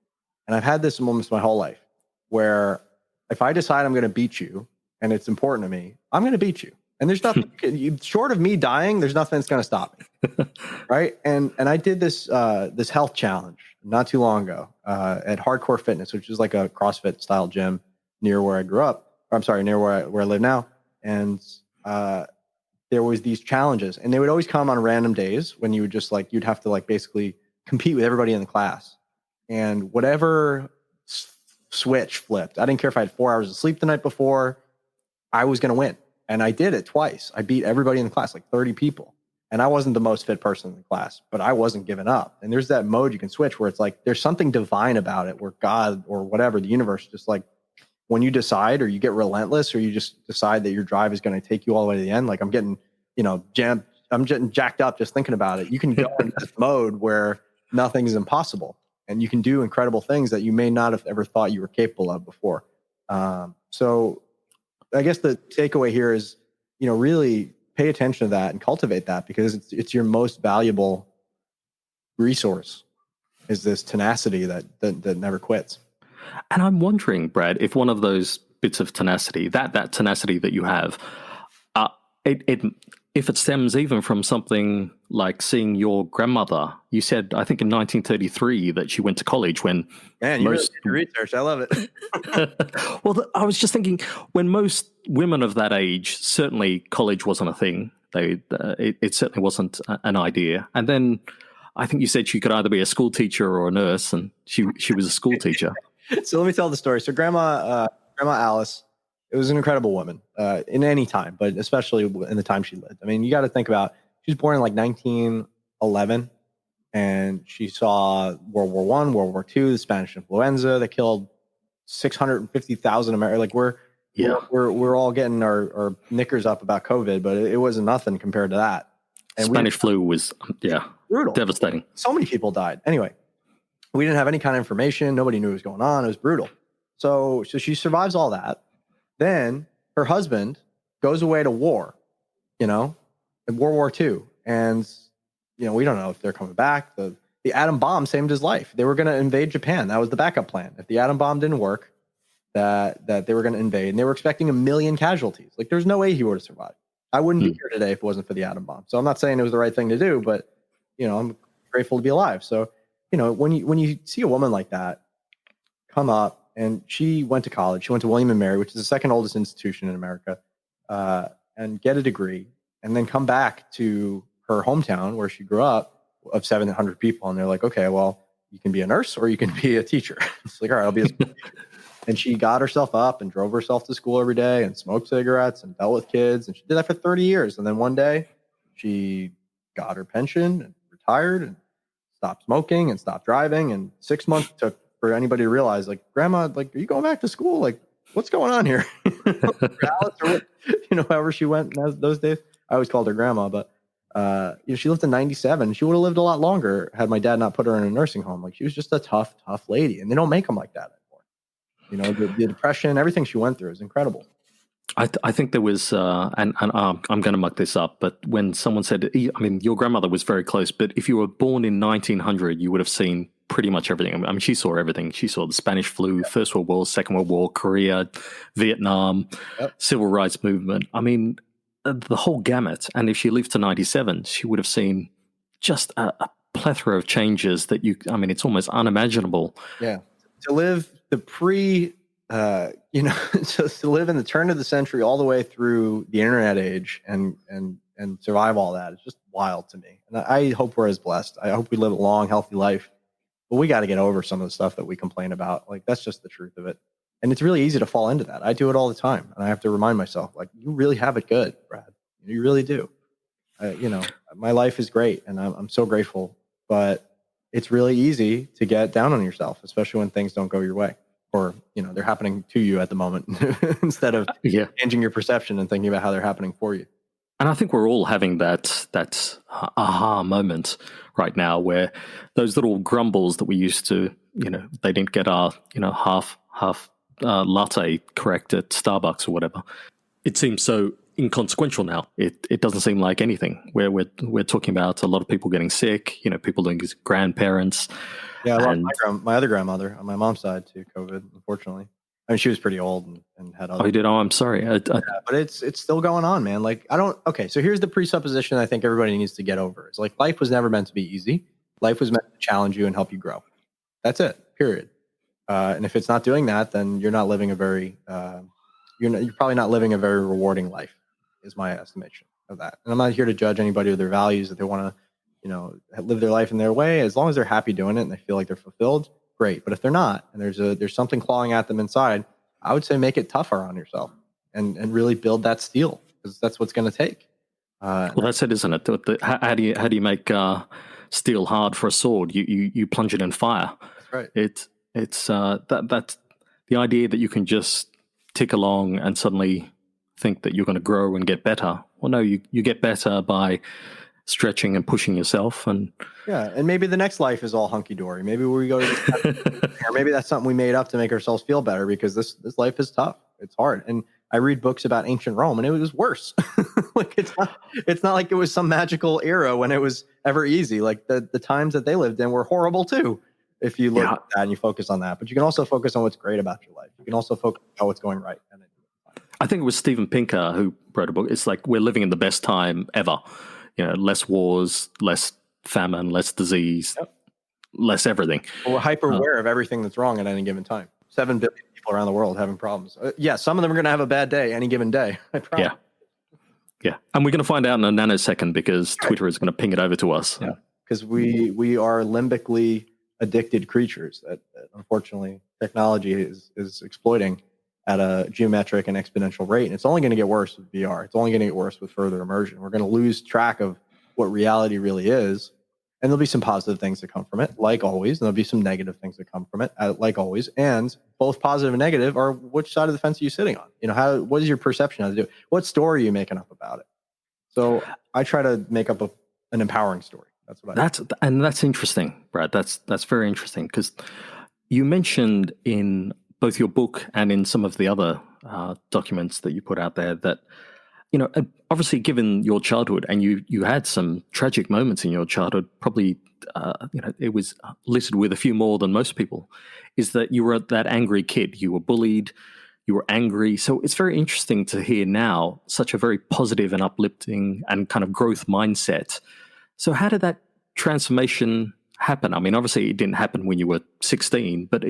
And I've had this moments my whole life where if I decide I'm going to beat you and it's important to me, I'm going to beat you. And there's nothing short of me dying. There's nothing that's going to stop me. Right. And I did this health challenge not too long ago at Hardcore Fitness, which is like a CrossFit style gym near where I grew up. Near where I live now. And there was these challenges, and they would always come on random days when you would just you'd have to basically compete with everybody in the class. And whatever switch flipped, I didn't care if I had 4 hours of sleep the night before, I was going to win. And I did it twice. I beat everybody in the class, 30 people. And I wasn't the most fit person in the class, but I wasn't giving up. And there's that mode you can switch where it's there's something divine about it, where God or whatever, the universe, just when you decide, or you get relentless, or you just decide that your drive is going to take you all the way to the end. I'm getting, jammed. I'm getting jacked up just thinking about it. You can go into this mode where nothing is impossible, and you can do incredible things that you may not have ever thought you were capable of before. So I guess the takeaway here is, really pay attention to that and cultivate that, because it's your most valuable resource, is this tenacity that never quits. And I'm wondering, Brad, if one of those bits of tenacity, that tenacity that you have, if it stems even from something like seeing your grandmother. You said, I think in 1933, that she went to college when... Man, you really did your research. I love it. Well, I was just thinking, when most women of that age, certainly college wasn't a thing. It certainly wasn't an idea. And then I think you said she could either be a school teacher or a nurse, and she was a school teacher. So let me tell the story. So Grandma Alice, it was an incredible woman in any time, but especially in the time she lived. I mean, you got to think about, she was born in 1911, and she saw World War I, World War II, the Spanish influenza that killed 650,000 Americans. We're all getting our knickers up about COVID, but it wasn't nothing compared to that. And Spanish flu was brutal, devastating. So many people died. Anyway, we didn't have any kind of information. Nobody knew what was going on. It was brutal. So she survives all that. Then her husband goes away to war, in World War II. And, we don't know if they're coming back. The atom bomb saved his life. They were going to invade Japan. That was the backup plan. If the atom bomb didn't work, that they were going to invade. And they were expecting 1 million casualties. There's no way he would have survived. I wouldn't be here today if it wasn't for the atom bomb. So I'm not saying it was the right thing to do, but, I'm grateful to be alive. So, when you see a woman like that come up, and she went to college, she went to William & Mary, which is the second oldest institution in America, and get a degree, and then come back to her hometown where she grew up of 700 people. And they're like, okay, well, you can be a nurse or you can be a teacher. It's all right, I'll be a school teacher. And she got herself up and drove herself to school every day and smoked cigarettes and dealt with kids. And she did that for 30 years. And then one day she got her pension and retired and stopped smoking and stopped driving. And 6 months took for anybody to realize, Grandma, are you going back to school? What's going on here? Alice, or however she went in those days. I always called her Grandma, but she lived to 97. She would have lived a lot longer had my dad not put her in a nursing home. She was just a tough lady, and they don't make them like that anymore. The depression, everything she went through is incredible. I think there was, and I'm going to muck this up, but when someone said, your grandmother was very close, but if you were born in 1900, you would have seen pretty much everything. I mean, she saw everything. She saw the Spanish flu, First World War, Second World War, Korea, Vietnam, Civil Rights Movement. I mean, the whole gamut. And if she lived to 97, she would have seen just a plethora of changes that it's almost unimaginable. Yeah. To live the to live in the turn of the century all the way through the internet age and survive all that is just wild to me. And I hope we're as blessed. I hope we live a long, healthy life. But we got to get over some of the stuff that we complain about. Like, that's just the truth of it. And it's really easy to fall into that. I do it all the time. And I have to remind myself, like, you really have it good, Brad. You really do. My life is great and I'm so grateful. But it's really easy to get down on yourself, especially when things don't go your way. Or, they're happening to you at the moment instead of changing your perception and thinking about how they're happening for you. And I think we're all having that aha moment right now, where those little grumbles that we used to, they didn't get our, half latte correct at Starbucks or whatever. It seems so inconsequential now. It doesn't seem like anything. Where we're talking about a lot of people getting sick, people losing grandparents. Yeah, I lost my other grandmother on my mom's side to COVID, unfortunately. I mean, she was pretty old and had other. Oh, you did? Oh, I'm sorry. But it's still going on, man. Like, okay, so here's the presupposition I think everybody needs to get over. It's like, life was never meant to be easy. Life was meant to challenge you and help you grow. That's it, period. And if it's not doing that, then you're not living you're probably not living a very rewarding life, is my estimation of that. And I'm not here to judge anybody or their values, that they want to, live their life in their way. As long as they're happy doing it and they feel like they're fulfilled, great. But if they're not, and there's something clawing at them inside, I would say make it tougher on yourself and really build that steel, because that's what's going to take. Well, that's it, isn't it? How do you make steel hard for a sword? You plunge it in fire. That's right. It's that the idea that you can just tick along and suddenly think that you're going to grow and get better. Well, no, you get better by stretching and pushing yourself. And maybe the next life is all hunky-dory. Maybe we go to or maybe that's something we made up to make ourselves feel better, because this life is tough. It's hard. And I read books about ancient Rome and it was worse. Like, it's not like it was some magical era when it was ever easy. Like, the times that they lived in were horrible too, if you look at that and you focus on that. But you can also focus on what's great about your life. You can also focus on what's going right. I think it was Steven Pinker who wrote a book. It's like, we're living in the best time ever. Less wars, less famine, less disease, less everything. Well, we're hyper aware of everything that's wrong at any given time. 7 billion people around the world having problems. Some of them are going to have a bad day any given day. I promise. Yeah. And we're going to find out in a nanosecond, because Twitter is going to ping it over to us. Yeah. Because we are limbically addicted creatures that unfortunately technology is exploiting at a geometric and exponential rate. And it's only going to get worse with VR. It's only going to get worse with further immersion. We're going to lose track of what reality really is. And there'll be some positive things that come from it, like always. And there'll be some negative things that come from it, like always. And both positive and negative are, which side of the fence are you sitting on? What is your perception of it? What story are you making up about it? So I try to make up an empowering story. That's what I do. And that's interesting, Brad. That's very interesting, because you mentioned in both your book and in some of the other documents that you put out there that, obviously, given your childhood, and you had some tragic moments in your childhood, probably, it was littered with a few more than most people, is that you were that angry kid. You were bullied, you were angry. So it's very interesting to hear now such a very positive and uplifting and kind of growth mindset. So how did that transformation happen? I mean, obviously it didn't happen when you were 16, but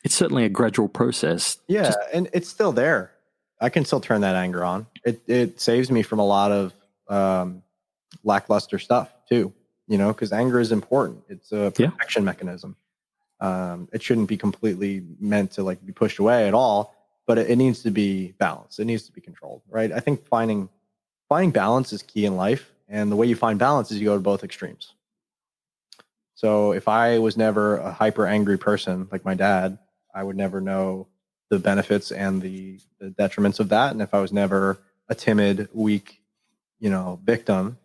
it's certainly a gradual process. Yeah, and it's still there. I can still turn that anger on. It saves me from a lot of lackluster stuff too, because anger is important. It's a protection mechanism. It shouldn't be completely meant to be pushed away at all, but it needs to be balanced. It needs to be controlled, right? I think finding balance is key in life. And the way you find balance is you go to both extremes. So if I was never a hyper angry person like my dad, I would never know the benefits and the detriments of that. And if I was never a timid, weak, victim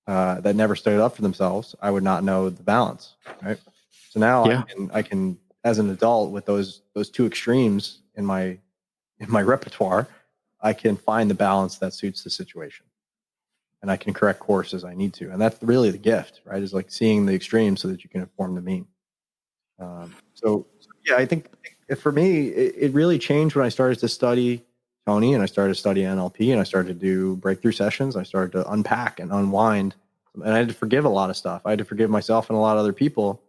that never stood up for themselves, I would not know the balance, right? So now I can, as an adult, with those two extremes in my repertoire, I can find the balance that suits the situation. and I can correct course as I need to. And that's really the gift, right? Is like seeing the extreme so that you can inform the mean. So yeah, I think for me, it really changed when I started to study Tony, and I started to study NLP, and I started to do breakthrough sessions. I started to unpack and unwind, and I had to forgive a lot of stuff. I had to forgive myself and a lot of other people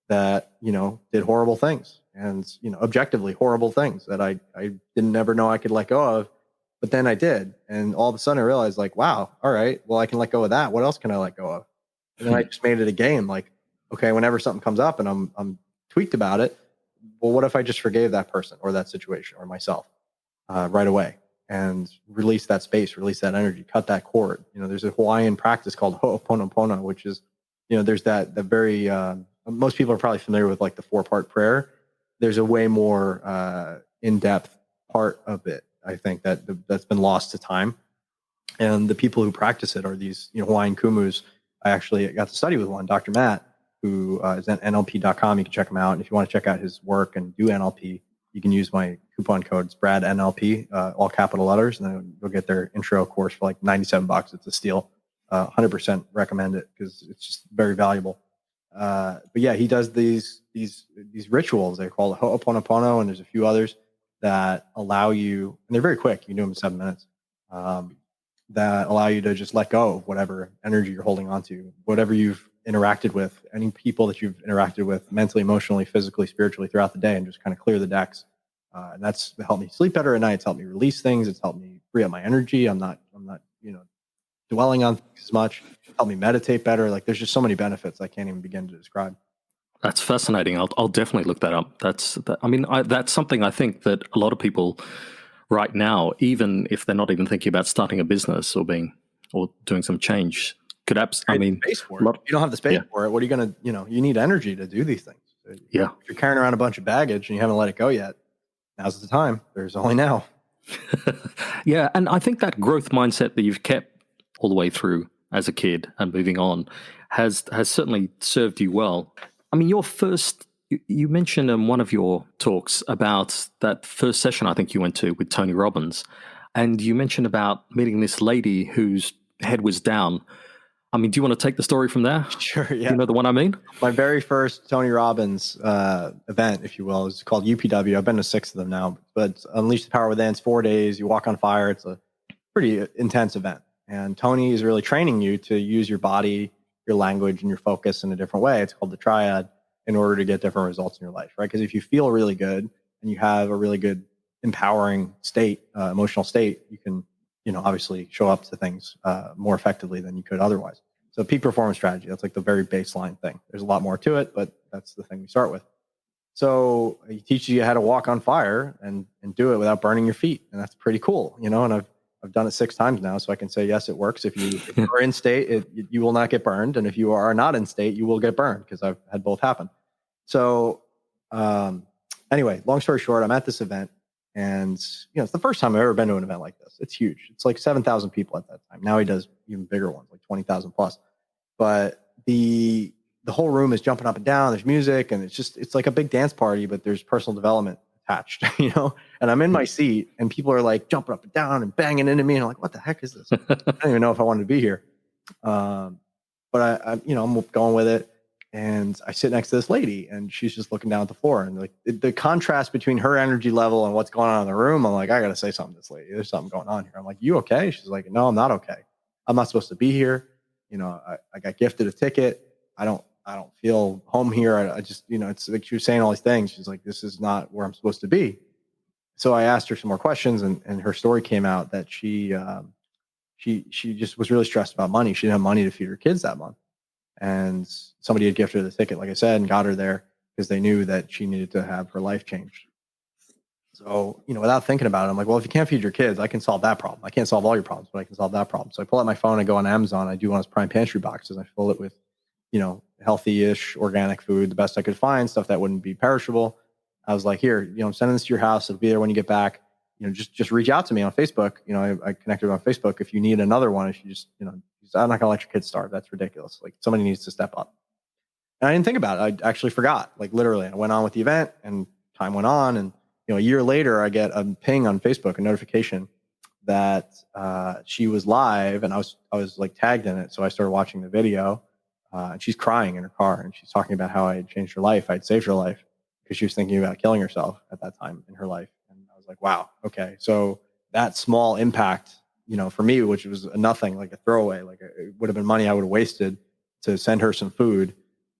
that, did horrible things, and, objectively horrible things that I didn't ever know I could let go of. But then I did. And all of a sudden I realized, like, wow, all right, well, I can let go of that. What else can I let go of? And then I just made it a game. Like, okay, whenever something comes up and I'm tweaked about it, well, what if I just forgave that person or that situation or myself right away, and release that space, release that energy, cut that cord? There's a Hawaiian practice called Ho'oponopono, which is, there's that very, most people are probably familiar with, like, the 4-part prayer. There's a way more in-depth part of it, I think, that's been lost to time. And the people who practice it are these, Hawaiian kumus. I actually got to study with one, Dr. Matt, who is at NLP.com. You can check him out. And if you want to check out his work and do NLP, you can use my coupon code. It's Brad NLP, all capital letters, and then you'll get their intro course for like $97. It's a steal. 100% recommend it because it's just very valuable. But yeah, he does these rituals. They're called Ho'oponopono, and there's a few others that allow you, and they're very quick. You can do them in 7 minutes. That allow you to just let go of whatever energy you're holding on to, whatever you've interacted with, any people that you've interacted with mentally, emotionally, physically, spiritually throughout the day, and just kind of clear the decks. And that's helped me sleep better at night. It's helped me release things. It's helped me free up my energy. I'm not, dwelling on things as much. Help me meditate better. Like, there's just so many benefits I can't even begin to describe. That's fascinating. I'll definitely look that up. That's something I think that a lot of people right now, even if they're not even thinking about starting a business or doing some change, could space for it. You don't have the space for it. What are you going to, you need energy to do these things. Yeah. If you're carrying around a bunch of baggage and you haven't let it go yet, now's the time. There's only now. Yeah. And I think that growth mindset that you've kept all the way through as a kid and moving on has certainly served you well. I mean, you mentioned in one of your talks about that first session I think you went to with Tony Robbins, and you mentioned about meeting this lady whose head was down. I mean, do you want to take the story from there? Sure, yeah. You know the one I mean? My very first Tony Robbins event, if you will, is called UPW. I've been to 6 of them now, but Unleash the Power Within. It's 4 days. You walk on fire. It's a pretty intense event. And Tony is really training you to use your body, your language, and your focus in a different way. It's called the triad, in order to get different results in your life, right? Because if you feel really good and you have a really good, empowering state, emotional state, you can, obviously show up to things more effectively than you could otherwise. So peak performance strategy, that's like the very baseline thing. There's a lot more to it, but that's the thing we start with. So he teaches you how to walk on fire and do it without burning your feet. And that's pretty cool, and I've done it 6 times now, so I can say, yes, it works. If you are in state, you will not get burned. And if you are not in state, you will get burned, because I've had both happen. So anyway, long story short, I'm at this event, and it's the first time I've ever been to an event like this. It's huge. It's like 7,000 people at that time. Now he does even bigger ones, like 20,000 plus. But the whole room is jumping up and down. There's music, and it's like a big dance party, but there's personal development attached, and I'm in my seat, and people are like jumping up and down and banging into me. And I'm like, what the heck is this? I don't even know if I wanted to be here. But I'm going with it. And I sit next to this lady, and she's just looking down at the floor, and like the contrast between her energy level and what's going on in the room. I'm like, I got to say something to this lady. There's something going on here. I'm like, you okay? She's like, no, I'm not okay. I'm not supposed to be here. I got gifted a ticket. I don't feel home here. I just, it's like she was saying all these things. She's like, this is not where I'm supposed to be. So I asked her some more questions, and her story came out that she just was really stressed about money. She didn't have money to feed her kids that month. And somebody had gifted her the ticket, like I said, and got her there because they knew that she needed to have her life changed. So, without thinking about it, I'm like, well, if you can't feed your kids, I can solve that problem. I can't solve all your problems, but I can solve that problem. So I pull out my phone, I go on Amazon, I do one of those Prime Pantry boxes. I fill it with, healthy-ish organic food, the best I could find, stuff that wouldn't be perishable. I was like, here, I'm sending this to your house. It'll be there when you get back. Just reach out to me on Facebook. I connected on Facebook. If you need another one, if you just, I'm not gonna let your kids starve. That's ridiculous. Like, somebody needs to step up. And I didn't think about it. I actually forgot. Like, literally, I went on with the event, and time went on, and a year later, I get a ping on Facebook, a notification that she was live, and I was like tagged in it. So I started watching the video, and she's crying in her car, and she's talking about how I had changed her life, I'd saved her life, because she was thinking about killing herself at that time in her life. And I was like, wow, okay, so that small impact, for me, which was nothing, like a throwaway, like it would have been money I would have wasted to send her some food,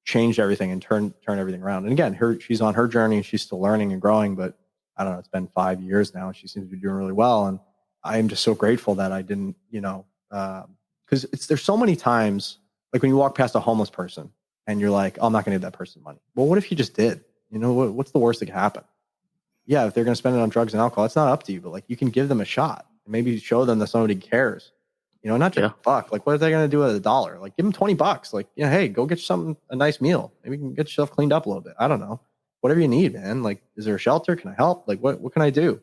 changed everything and turn everything around. And again, she's on her journey, and she's still learning and growing, but I don't know, it's been 5 years now, and she seems to be doing really well. And I am just so grateful that I didn't, because there's so many times, like when you walk past a homeless person and you're like, oh, I'm not going to give that person money. Well, what if you just did? What's the worst that could happen? Yeah, if they're going to spend it on drugs and alcohol, it's not up to you, but like you can give them a shot and maybe show them that somebody cares. Not just a buck. Like, what are they going to do with $1? Like, give them $20. Like, hey, go get a nice meal. Maybe you can get yourself cleaned up a little bit. I don't know. Whatever you need, man. Like, is there a shelter? Can I help? Like, what can I do?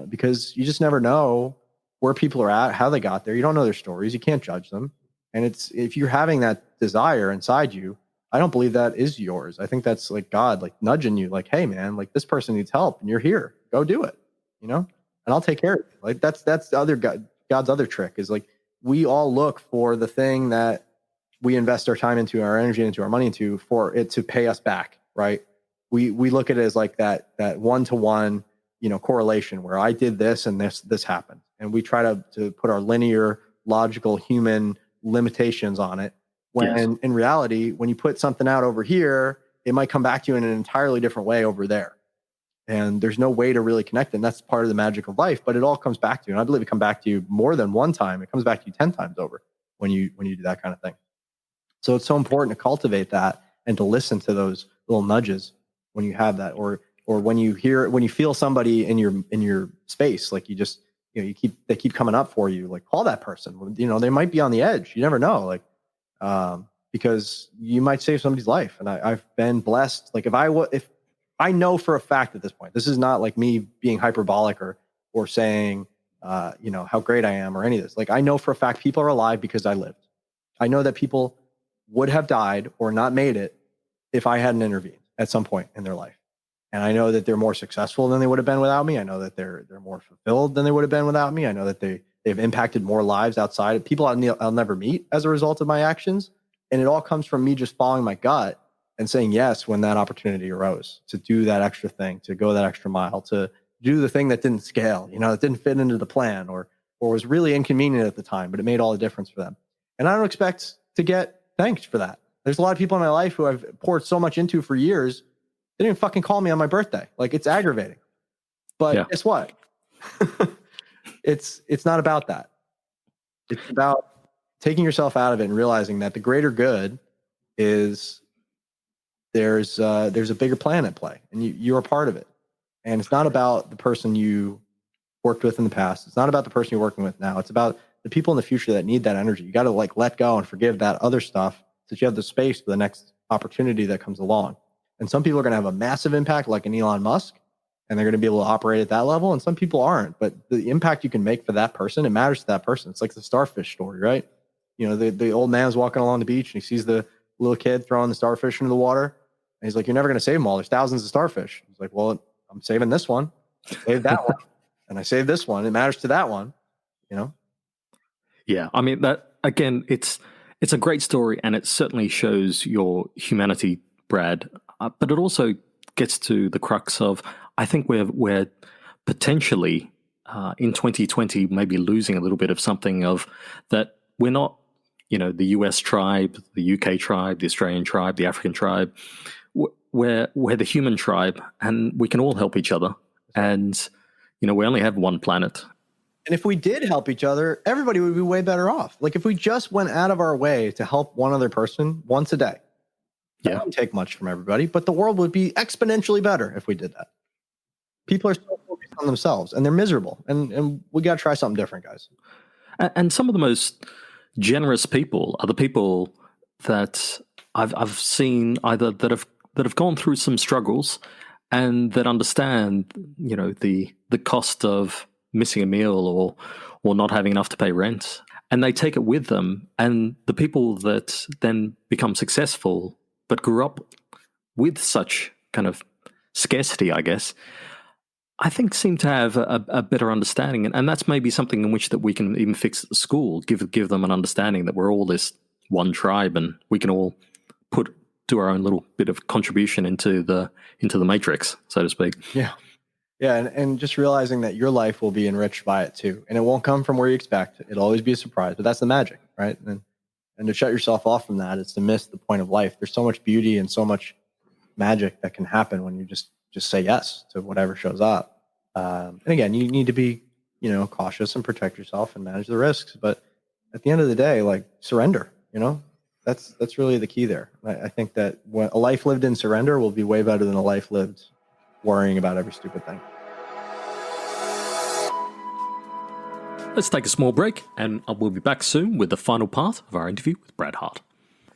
Because you just never know where people are at, how they got there. You don't know their stories. You can't judge them. And if you're having that desire inside you, I don't believe that is yours. I think that's like God, like nudging you, like, hey, man, like this person needs help and you're here. Go do it, and I'll take care of it. Like that's the other God's other trick is like we all look for the thing that we invest our time into, our energy into, our money into, for it to pay us back, right? We look at it as like that one-to-one, correlation where I did this and this happened. And we try to put our linear, logical, human limitations on it. When in reality, when you put something out over here, it might come back to you in an entirely different way over there. And there's no way to really connect. And that's part of the magic of life, but it all comes back to you. And I believe it comes back to you more than one time. It comes back to you 10 times over when you do that kind of thing. So it's so important to cultivate that and to listen to those little nudges when you have that, or when you feel somebody in your space, like they keep coming up for you, like call that person. They might be on the edge. You never know, like because you might save somebody's life. And I've been blessed. Like if I know for a fact at this point, this is not like me being hyperbolic or saying how great I am or any of this. Like I know for a fact people are alive because I lived. I know that people would have died or not made it if I hadn't intervened at some point in their life. And I know that they're more successful than they would have been without me. I know that they're more fulfilled than they would have been without me. I know that they've impacted more lives outside of people I'll never meet as a result of my actions. And it all comes from me just following my gut and saying yes when that opportunity arose, to do that extra thing, to go that extra mile, to do the thing that didn't scale, that didn't fit into the plan or was really inconvenient at the time, but it made all the difference for them. And I don't expect to get thanked for that. There's a lot of people in my life who I've poured so much into for years. They didn't fucking call me on my birthday. Like, it's aggravating. But guess what? It's not about that. It's about taking yourself out of it and realizing that the greater good is there's a bigger plan at play, and you're a part of it. And it's not about the person you worked with in the past. It's not about the person you're working with now. It's about the people in the future that need that energy. You got to like let go and forgive that other stuff so that you have the space for the next opportunity that comes along. And some people are going to have a massive impact like an Elon Musk, and they're going to be able to operate at that level. And some people aren't, but the impact you can make for that person, it matters to that person. It's like the starfish story, right? The old man's walking along the beach and he sees the little kid throwing the starfish into the water. And he's like, you're never going to save them all. There's thousands of starfish. He's like, well, I'm saving this one. I saved that one. And I saved this one. It matters to that one, Yeah. I mean, that again, it's a great story, and it certainly shows your humanity, Brad. But it also gets to the crux of, I think we're potentially in 2020 maybe losing a little bit of something of that. We're not, the US tribe, the UK tribe, the Australian tribe, the African tribe. We're the human tribe, and we can all help each other. And, we only have one planet. And if we did help each other, everybody would be way better off. Like if we just went out of our way to help one other person once a day, that wouldn't take much from everybody, but the world would be exponentially better if we did that. People are so focused on themselves and they're miserable, and we got to try something different, guys. And some of the most generous people are the people that I've seen either that have gone through some struggles and that understand, the cost of missing a meal or not having enough to pay rent, and they take it with them. And the people that then become successful but grew up with such kind of scarcity, I guess, I think seem to have a better understanding, and that's maybe something in which that we can even fix at the school. Give them an understanding that we're all this one tribe, and we can all do our own little bit of contribution into the matrix, so to speak. Yeah. Yeah, and just realizing that your life will be enriched by it too, and it won't come from where you expect. It'll always be a surprise, but that's the magic, right? And to shut yourself off from that is to miss the point of life. There's so much beauty and so much magic that can happen when you just say yes to whatever shows up. And again, you need to be, cautious and protect yourself and manage the risks. But at the end of the day, like, surrender. That's really the key there. I think that a life lived in surrender will be way better than a life lived worrying about every stupid thing. Let's take a small break, and we'll be back soon with the final part of our interview with Brad Hart.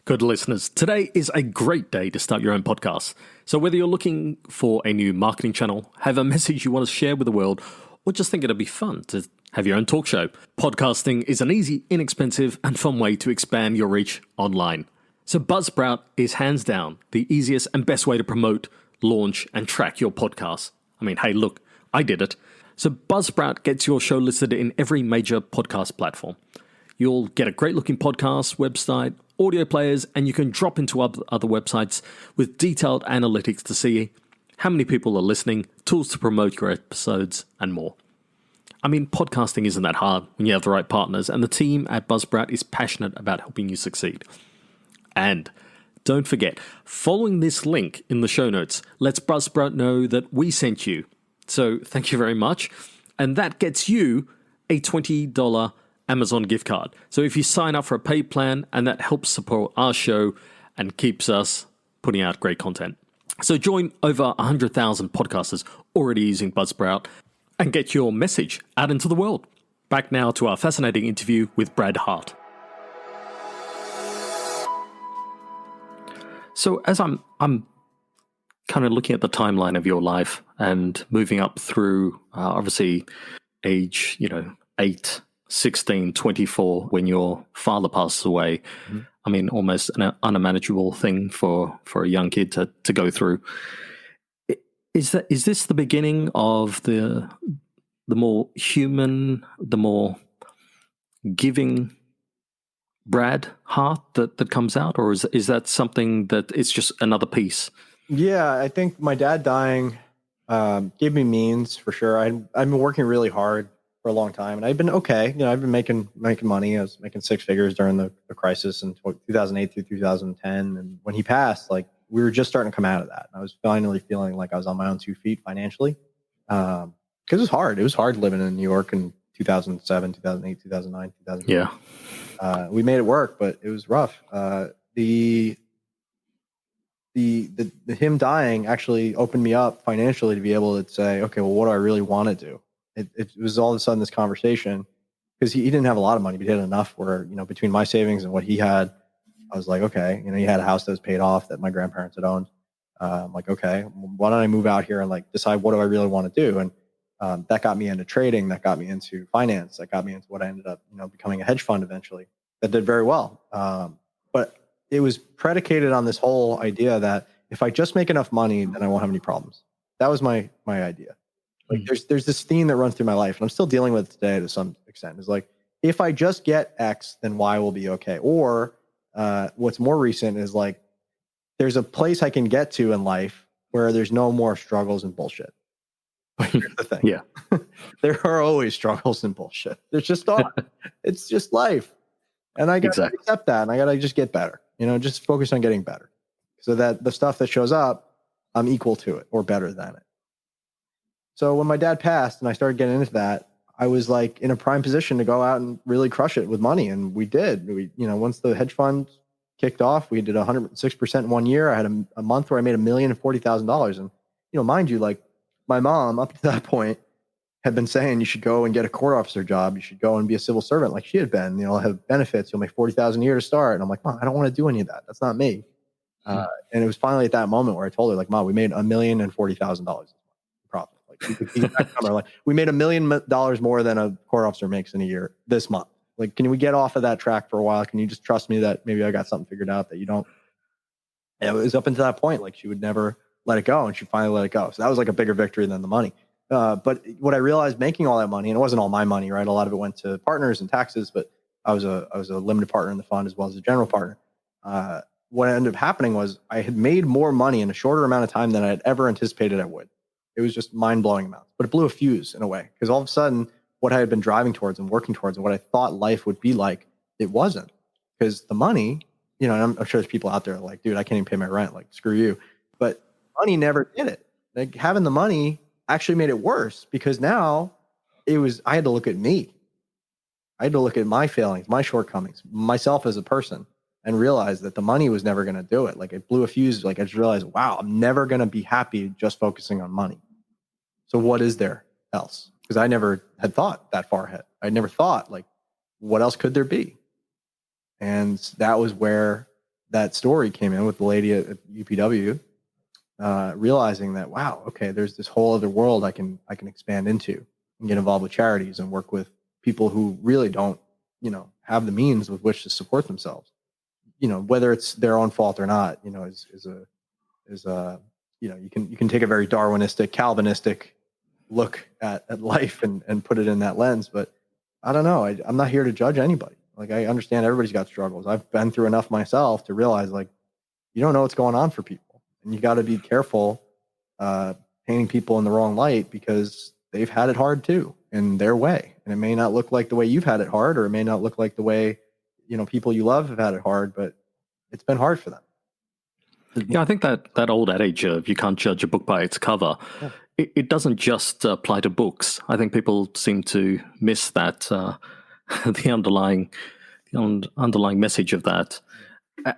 Good listeners, today is a great day to start your own podcast. So whether you're looking for a new marketing channel, have a message you want to share with the world, or just think it'd be fun to have your own talk show, podcasting is an easy, inexpensive, and fun way to expand your reach online. So Buzzsprout is hands down the easiest and best way to promote, launch, and track your podcast. I mean, hey, look, I did it. So Buzzsprout gets your show listed in every major podcast platform. You'll get a great-looking podcast, website, audio players, and you can drop into other websites with detailed analytics to see how many people are listening, tools to promote your episodes, and more. I mean, podcasting isn't that hard when you have the right partners, and the team at Buzzsprout is passionate about helping you succeed. And don't forget, following this link in the show notes lets Buzzsprout know that we sent you. So thank you very much. And that gets you a $20 Amazon gift card. So if you sign up for a paid plan, and that helps support our show and keeps us putting out great content. So join over 100,000 podcasters already using Buzzsprout and get your message out into the world. Back now to our fascinating interview with Brad Hart. So as I'm kind of looking at the timeline of your life and moving up through, obviously, age, 8, 16, 24, when your father passes away. Mm-hmm. I mean, almost an unmanageable thing for a young kid to go through. Is this the beginning of the more human, the more giving Brad Hart that comes out, or is that something that it's just another piece? Yeah, I think my dad dying gave me means for sure. I've been working really hard for a long time, and I've been okay. I've been making money. I was making six figures during the crisis in 2008 through 2010, and when he passed, like, we were just starting to come out of that. I was finally feeling like I was on my own 2 feet financially, because it was hard. It was hard living in New York in 2007, 2008, 2009, 2010. Yeah. We made it work, but it was rough. The him dying actually opened me up financially to be able to say, okay, well, what do I really want to do? It was all of a sudden this conversation, because he didn't have a lot of money, but he had enough where, between my savings and what he had, I was like, okay, he had a house that was paid off that my grandparents had owned. I'm like, okay, why don't I move out here and like decide what do I really want to do? And that got me into trading. That got me into finance. That got me into what I ended up, becoming a hedge fund eventually. That did very well. But it was predicated on this whole idea that if I just make enough money, then I won't have any problems. That was my idea. Like, there's this theme that runs through my life, and I'm still dealing with it today to some extent. Is like, if I just get X, then Y will be okay. Or what's more recent is like, there's a place I can get to in life where there's no more struggles and bullshit. But here's the thing. Yeah. There are always struggles and bullshit. There's just it's just life. And I got to accept that, and I got to just get better. Just focus on getting better, so that the stuff that shows up, I'm equal to it or better than it. So when my dad passed and I started getting into that, I was like in a prime position to go out and really crush it with money. And we did. Once the hedge fund kicked off, we did 106% in 1 year. I had a month where I made $1,040,000. And, mind you, like, my mom up to that point had been saying, you should go and get a court officer job. You should go and be a civil servant like she had been. Have benefits. You'll make $40,000 a year to start. And I'm like, Mom, I don't want to do any of that. That's not me. And it was finally at that moment where I told her, like, Mom, we made $1,040,000 profit. Like, we made $1 million more than a court officer makes in a year this month. Like, can we get off of that track for a while? Can you just trust me that maybe I got something figured out that you don't? And it was up until that point, like, she would never let it go, and she finally let it go. So that was like a bigger victory than the money. But what I realized making all that money, and it wasn't all my money, right? A lot of it went to partners and taxes, but I was a limited partner in the fund as well as a general partner. What ended up happening was I had made more money in a shorter amount of time than I had ever anticipated I would. It was just mind-blowing amounts, but it blew a fuse in a way, because all of a sudden what I had been driving towards and working towards and what I thought life would be like, it wasn't. Because the money, and I'm sure there's people out there like, dude, I can't even pay my rent. Like, screw you. But money never did it. Like, having the money actually made it worse, because now I had to look at me. I had to look at my failings, my shortcomings, myself as a person, and realize that the money was never going to do it. Like, it blew a fuse. Like, I just realized, wow, I'm never going to be happy just focusing on money. So what is there else? Because I never had thought that far ahead. I never thought, like, what else could there be? And that was where that story came in with the lady at UPW, realizing that, wow, okay, there's this whole other world I can expand into and get involved with charities and work with people who really don't, have the means with which to support themselves. Whether it's their own fault or not, is you can take a very Darwinistic, Calvinistic look at life and put it in that lens. But I don't know. I'm not here to judge anybody. Like, I understand everybody's got struggles. I've been through enough myself to realize, like, you don't know what's going on for people, and you got to be careful painting people in the wrong light, because they've had it hard too in their way. And it may not look like the way you've had it hard, or it may not look like the way, people you love have had it hard, but it's been hard for them. Yeah, I think that old adage of you can't judge a book by its cover, it doesn't just apply to books. I think people seem to miss that, the underlying message of that.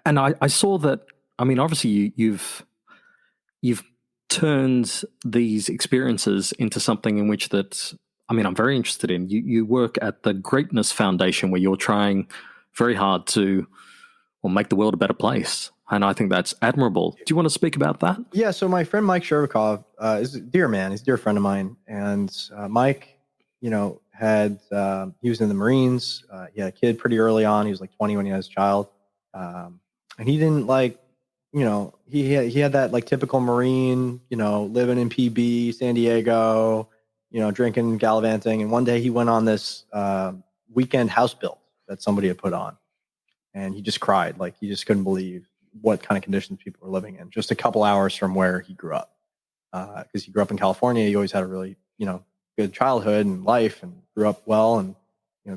And I saw that, I mean, obviously you've turned these experiences into something in which I'm very interested in. You work at the Greatness Foundation, where you're trying very hard to make the world a better place. And I think that's admirable. Do you want to speak about that? Yeah. So my friend Mike Shervikov is a dear man. He's a dear friend of mine. And Mike, he was in the Marines. He had a kid pretty early on. He was like 20 when he had his child. And he didn't he had that like typical Marine, living in PB, San Diego, drinking, gallivanting. And one day he went on this weekend house build that somebody had put on. And he just cried. Like, he just couldn't believe what kind of conditions people were living in, just a couple hours from where he grew up. Because he grew up in California. He always had a really, good childhood and life, and grew up well, and,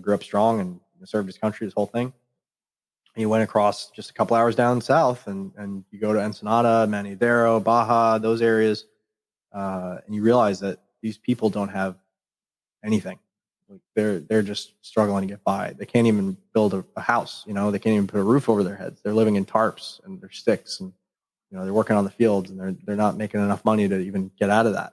grew up strong, and served his country, his whole thing. And he went across just a couple hours down south, and you go to Ensenada, Manadero, Baja, those areas. And you realize that these people don't have anything. Like, they're just struggling to get by. They can't even build a house. They can't even put a roof over their heads. They're living in tarps and their sticks, and they're working on the fields, and they're not making enough money to even get out of that.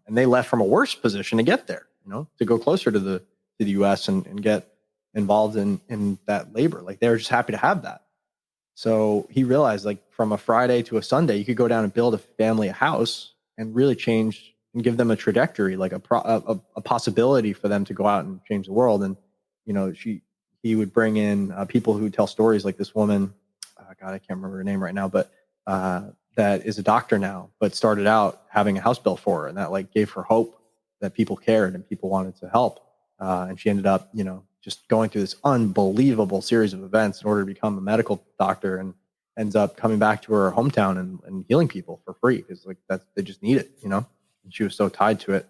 And they left from a worse position to get there. To go closer to the U.S. and get involved in that labor. Like, they were just happy to have that. So he realized, like, from a Friday to a Sunday, you could go down and build a family a house and really change and give them a trajectory, like a possibility for them to go out and change the world. And, he would bring in people who tell stories, like this woman, God, I can't remember her name right now, but that is a doctor now, but started out having a house built for her. And that, like, gave her hope that people cared and people wanted to help. And she ended up, just going through this unbelievable series of events in order to become a medical doctor, and ends up coming back to her hometown and healing people for free, because, like, they just need it, and she was so tied to it.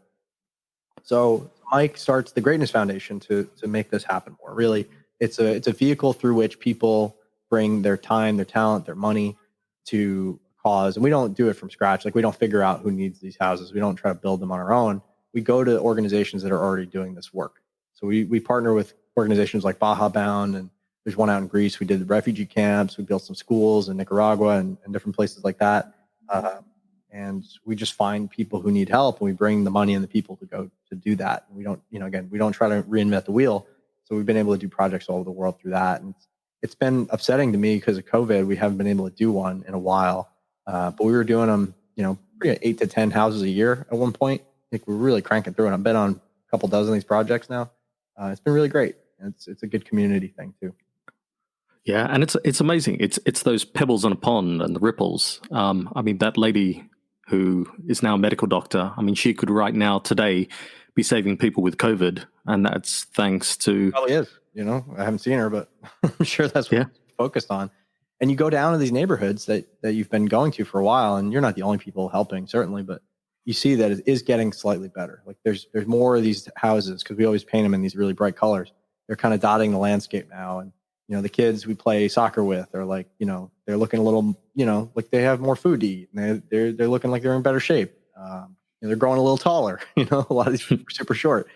So Mike starts the Greatness Foundation to make this happen more. Really, it's a vehicle through which people bring their time, their talent, their money to cause. And we don't do it from scratch. Like, we don't figure out who needs these houses. We don't try to build them on our own. We go to organizations that are already doing this work. So we partner with organizations like Baja Bound, and there's one out in Greece. We did the refugee camps. We built some schools in Nicaragua and different places like that. And we just find people who need help, and we bring the money and the people to go to do that. And we don't, again, we don't try to reinvent the wheel. So we've been able to do projects all over the world through that. And it's been upsetting to me because of COVID. We haven't been able to do one in a while. But we were doing them, pretty 8 to 10 houses a year at one point. I think we're really cranking through it. I've been on a couple dozen of these projects now. It's been really great. And it's a good community thing too. Yeah, and it's amazing. It's those pebbles in a pond and the ripples. That lady who is now a medical doctor. I mean, she could right now, today, be saving people with COVID, and that's thanks to... Probably is. I haven't seen her, but I'm sure that's what she's focused on. And you go down to these neighborhoods that you've been going to for a while, and you're not the only people helping, certainly, but you see that it is getting slightly better. Like there's more of these houses, because we always paint them in these really bright colors. They're kind of dotting the landscape now. And, the kids we play soccer with are like, they're looking a little, like they have more food to eat, and they're looking like they're in better shape. They're growing a little taller, a lot of these people are super short.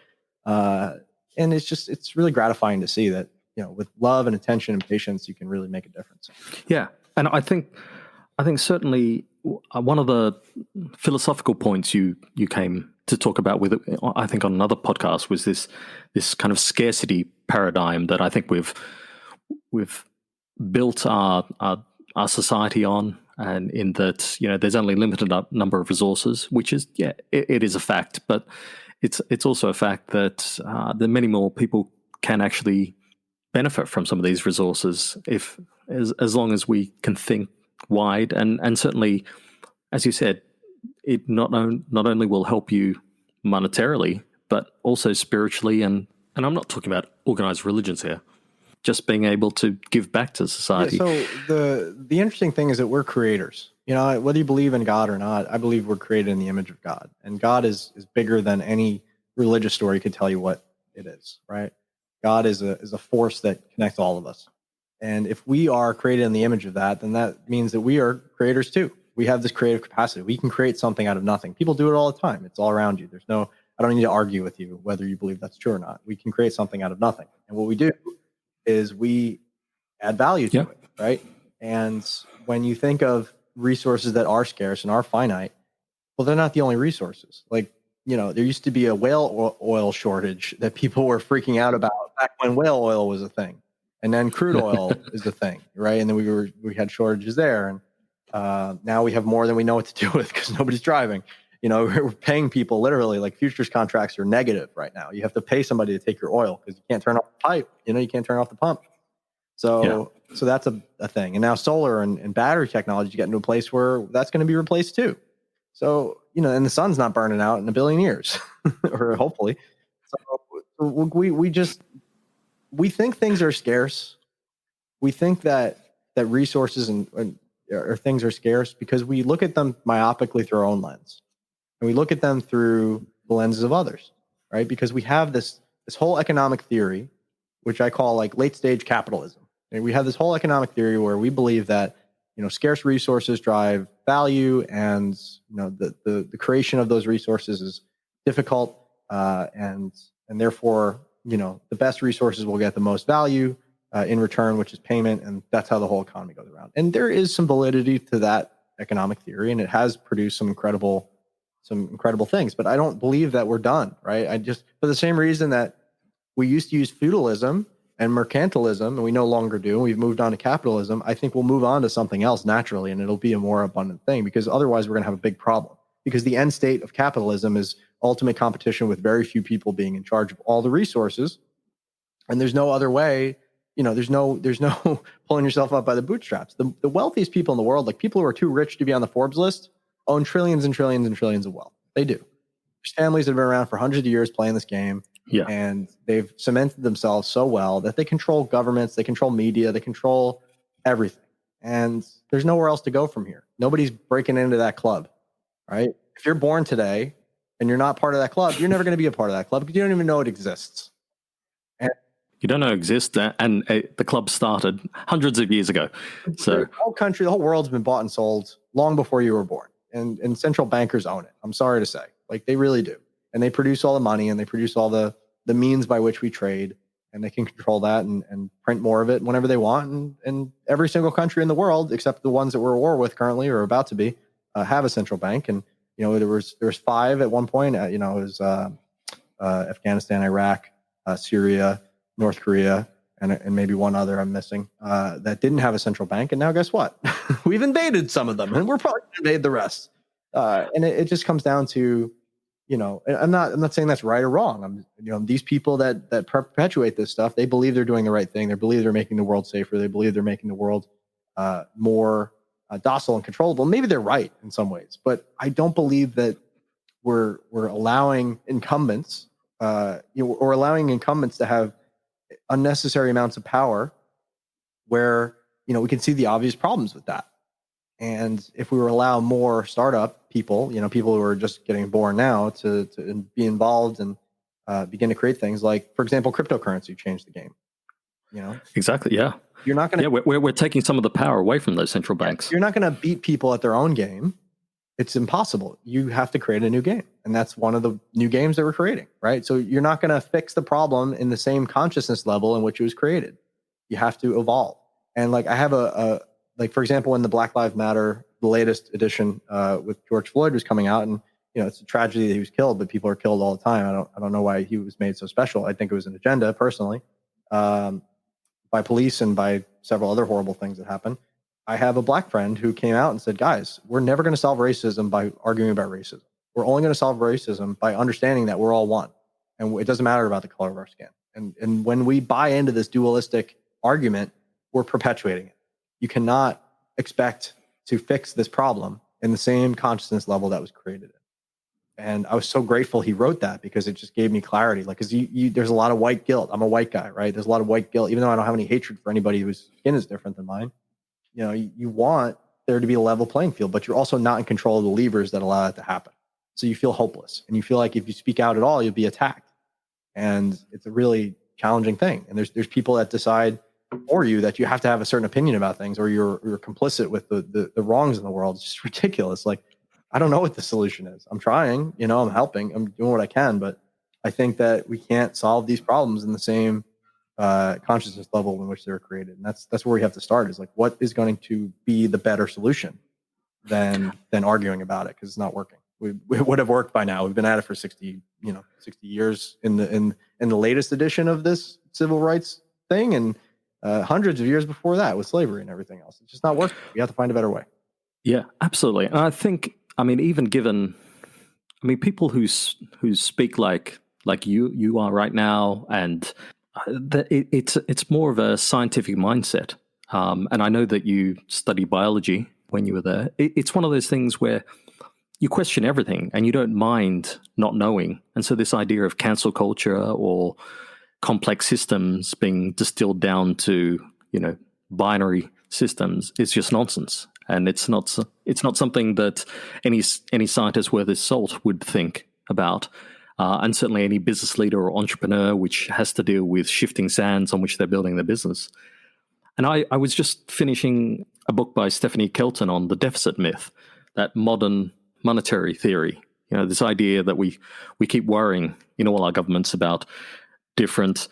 And it's really gratifying to see that, with love and attention and patience, you can really make a difference. Yeah. And I think certainly one of the philosophical points you came to talk about with, I think on another podcast, was this kind of scarcity paradigm that I think we've built our society on, and in that, there's only a limited number of resources, which is, it is a fact, but it's also a fact that many more people can actually benefit from some of these resources as long as we can think wide, and certainly, as you said, it not only will help you monetarily, but also spiritually, and I'm not talking about organized religions here, just being able to give back to society. Yeah, so the interesting thing is that we're creators. Whether you believe in God or not, I believe we're created in the image of God, and God is bigger than any religious story could tell you what it is, right? God is a force that connects all of us. And if we are created in the image of that, then that means that we are creators too. We have this creative capacity. We can create something out of nothing. People do it all the time. It's all around you. I don't need to argue with you whether you believe that's true or not. We can create something out of nothing. And what we do is we add value to it, right? And when you think of resources that are scarce and are finite, well, they're not the only resources. Like, there used to be a whale oil shortage that people were freaking out about back when whale oil was a thing. And then crude oil is a thing, right? And then we had shortages there. And now we have more than we know what to do with, because nobody's driving. We're paying people literally, like futures contracts are negative right now. You have to pay somebody to take your oil because you can't turn off the pipe. You can't turn off the pump. So that's a thing. And now solar and battery technology get into a place where that's going to be replaced too. So, and the sun's not burning out in a billion years, or hopefully. So we think things are scarce. We think that resources or things are scarce because we look at them myopically through our own lens. And we look at them through the lenses of others, right? Because we have this whole economic theory, which I call like late stage capitalism. And we have this whole economic theory where we believe that, scarce resources drive value, and, the creation of those resources is difficult. And therefore, the best resources will get the most value in return, which is payment. And that's how the whole economy goes around. And there is some validity to that economic theory, and it has produced some incredible things, but I don't believe that we're done, right? For the same reason that we used to use feudalism and mercantilism, and we no longer do, and we've moved on to capitalism, I think we'll move on to something else naturally, and it'll be a more abundant thing, because otherwise we're going to have a big problem. Because the end state of capitalism is ultimate competition with very few people being in charge of all the resources, and there's no other way. There's no pulling yourself up by the bootstraps. The wealthiest people in the world, like people who are too rich to be on the Forbes list, own trillions and trillions and trillions of wealth. They do. There's families that have been around for hundreds of years playing this game, and they've cemented themselves so well that they control governments, they control media, they control everything. And there's nowhere else to go from here. Nobody's breaking into that club, right? If you're born today and you're not part of that club, you're never going to be a part of that club because you don't even know it exists. And you don't know it exists, and the club started hundreds of years ago. So the whole country, the whole world's been bought and sold long before you were born. And central bankers own it. I'm sorry to say, like they really do. And they produce all the money, and they produce all the means by which we trade, and they can control that and print more of it whenever they want. And every single country in the world, except the ones that we're at war with currently or about to be, have a central bank. And, there was 5 at one point, it was Afghanistan, Iraq, Syria, North Korea, and maybe one other I'm missing, that didn't have a central bank. And now guess what? We've invaded some of them, and we're probably going to invade the rest. And it just comes down to, I'm not saying that's right or wrong. These people that perpetuate this stuff, they believe they're doing the right thing. They believe they're making the world safer. They believe they're making the world more docile and controllable. Maybe they're right in some ways, but I don't believe that we're allowing incumbents, or allowing incumbents to have unnecessary amounts of power where, we can see the obvious problems with that. And if we were allow more startup people, people who are just getting born now to be involved and begin to create things like, for example, cryptocurrency changed the game. Exactly. Yeah. You're not going to. Yeah, we're taking some of the power away from those central banks. You're not going to beat people at their own game. It's impossible. You have to create a new game, and that's one of the new games that we're creating, right? So you're not going to fix the problem in the same consciousness level in which it was created. You have to evolve. And like I have like, for example, when the Black Lives Matter, the latest edition with George Floyd was coming out, and it's a tragedy that he was killed, but people are killed all the time. I don't know why he was made so special. I think it was an agenda, personally, by police and by several other horrible things that happened. I have a black friend who came out and said, guys, we're never going to solve racism by arguing about racism. We're only going to solve racism by understanding that we're all one, and it doesn't matter about the color of our skin. And when we buy into this dualistic argument, we're perpetuating it. You cannot expect to fix this problem in the same consciousness level that was created. And I was so grateful he wrote that, because it just gave me clarity. Like, because there's a lot of white guilt. I'm a white guy, right? There's a lot of white guilt, even though I don't have any hatred for anybody whose skin is different than mine. You want there to be a level playing field, but you're also not in control of the levers that allow that to happen. So you feel hopeless, and you feel like if you speak out at all, you'll be attacked. And it's a really challenging thing. And there's people that decide for you that you have to have a certain opinion about things, or you're complicit with the wrongs in the world. It's just ridiculous. Like, I don't know what the solution is. I'm trying, I'm helping, I'm doing what I can, but I think that we can't solve these problems in the same consciousness level in which they were created. And that's where we have to start, is like, what is going to be the better solution than arguing about it? Because it's not working. We would have worked by now. We've been at it for 60 years in the latest edition of this civil rights thing, and hundreds of years before that with slavery and everything else. It's just not working. We have to find a better way. Yeah, absolutely. And I think, even given, people who speak like you are right now, and it's more of a scientific mindset. And I know that you studied biology when you were there. It's one of those things where you question everything and you don't mind not knowing. And so this idea of cancel culture or complex systems being distilled down to, binary systems is just nonsense. And it's not something that any scientist worth his salt would think about. And certainly any business leader or entrepreneur, which has to deal with shifting sands on which they're building their business. And I was just finishing a book by Stephanie Kelton on the deficit myth, that modern monetary theory. This idea that we keep worrying, all our governments about different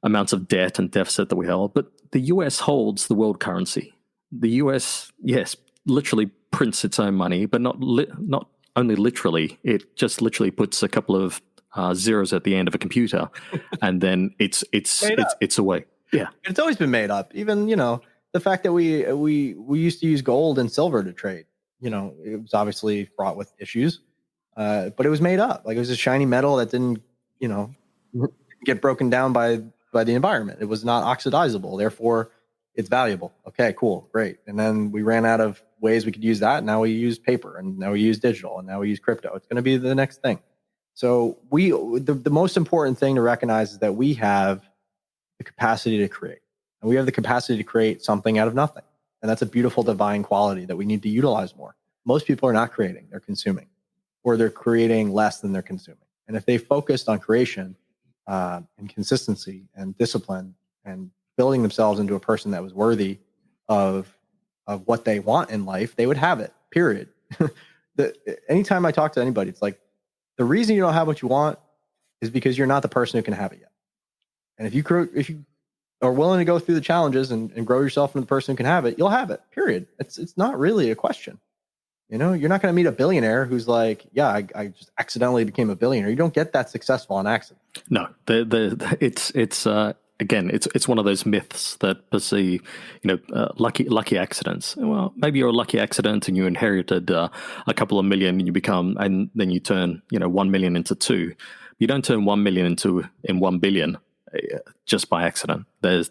amounts of debt and deficit that we hold. But the US holds the world currency. The US, yes, literally prints its own money, but not only literally. It just literally puts a couple of zeros at the end of a computer, and then it's away. Yeah, it's always been made up. Even the fact that we used to use gold and silver to trade. It was obviously fraught with issues, but it was made up. Like, it was a shiny metal that didn't get broken down by the environment. It was not oxidizable, therefore it's valuable. Okay, cool, great. And then we ran out of ways we could use that. Now we use paper, and now we use digital, and now we use crypto. It's going to be the next thing. So the most important thing to recognize is that we have the capacity to create, and we have the capacity to create something out of nothing. And that's a beautiful divine quality that we need to utilize more. Most people are not creating, they're consuming, or they're creating less than they're consuming. And if they focused on creation and consistency and discipline and building themselves into a person that was worthy of what they want in life, they would have it, period. Anytime I talk to anybody, it's like, the reason you don't have what you want is because you're not the person who can have it yet. And if you are willing to go through the challenges and grow yourself into the person who can have it, you'll have it, period. It's not really a question. You're not going to meet a billionaire who's like, yeah, I just accidentally became a billionaire. You don't get that successful on accident. No, it's one of those myths that perceive, lucky accidents. Well, maybe you're a lucky accident and you inherited a couple of million, and then you turn, 1 million into 2. You don't turn 1 million in 1 billion. just by accident. There's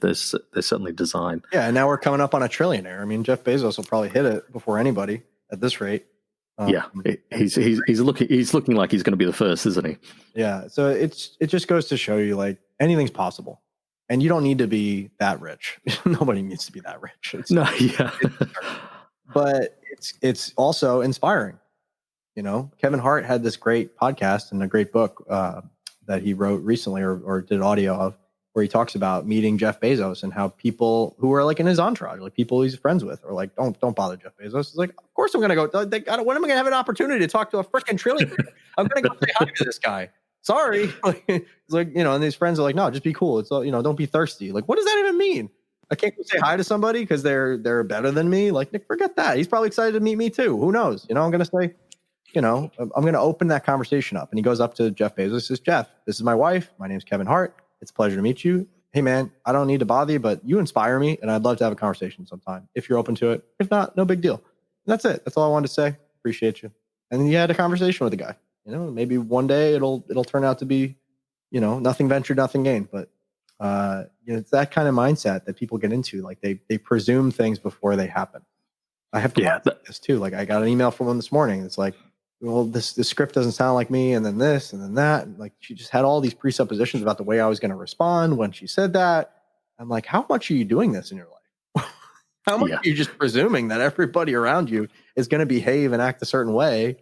certainly design. Yeah, and now we're coming up on a trillionaire. I mean, Jeff Bezos will probably hit it before anybody at this rate. Yeah, he's looking like he's going to be the first, isn't he? Yeah, so it just goes to show you like anything's possible, and you don't need to be that rich. Nobody needs to be that rich. But it's also inspiring. You know, Kevin Hart had this great podcast and a great book that he wrote recently or did audio of, where he talks about meeting Jeff Bezos and how people who are like in his entourage, like people he's friends with, are like, don't bother Jeff Bezos. It's like, of course I'm going to go. When am I going to have an opportunity to talk to a freaking trillionaire? I'm going to go say hi to this guy. Sorry. It's like, you know, and his friends are like, no, just be cool. It's all, you know, don't be thirsty. Like, what does that even mean? I can't go say hi to somebody because they're better than me. Like, Nick, forget that. He's probably excited to meet me too. Who knows? You know, I'm going to say, you know, I'm going to open that conversation up. And he goes up to Jeff Bezos and says, Jeff, this is my wife. My name's Kevin Hart. It's a pleasure to meet you. Hey, man, I don't need to bother you, but you inspire me, and I'd love to have a conversation sometime if you're open to it. If not, no big deal. And that's it. That's all I wanted to say. Appreciate you. And then you had a conversation with the guy. You know, maybe one day it'll turn out to be, you know, nothing ventured, nothing gained. But you know, it's that kind of mindset that people get into. Like they presume things before they happen. I have to this too. Like I got an email from one this morning. It's like, well, this script doesn't sound like me, and then this, and then that. And like she just had all these presuppositions about the way I was going to respond when she said that. I'm like, how much are you doing this in your life? How much are you just presuming that everybody around you is going to behave and act a certain way,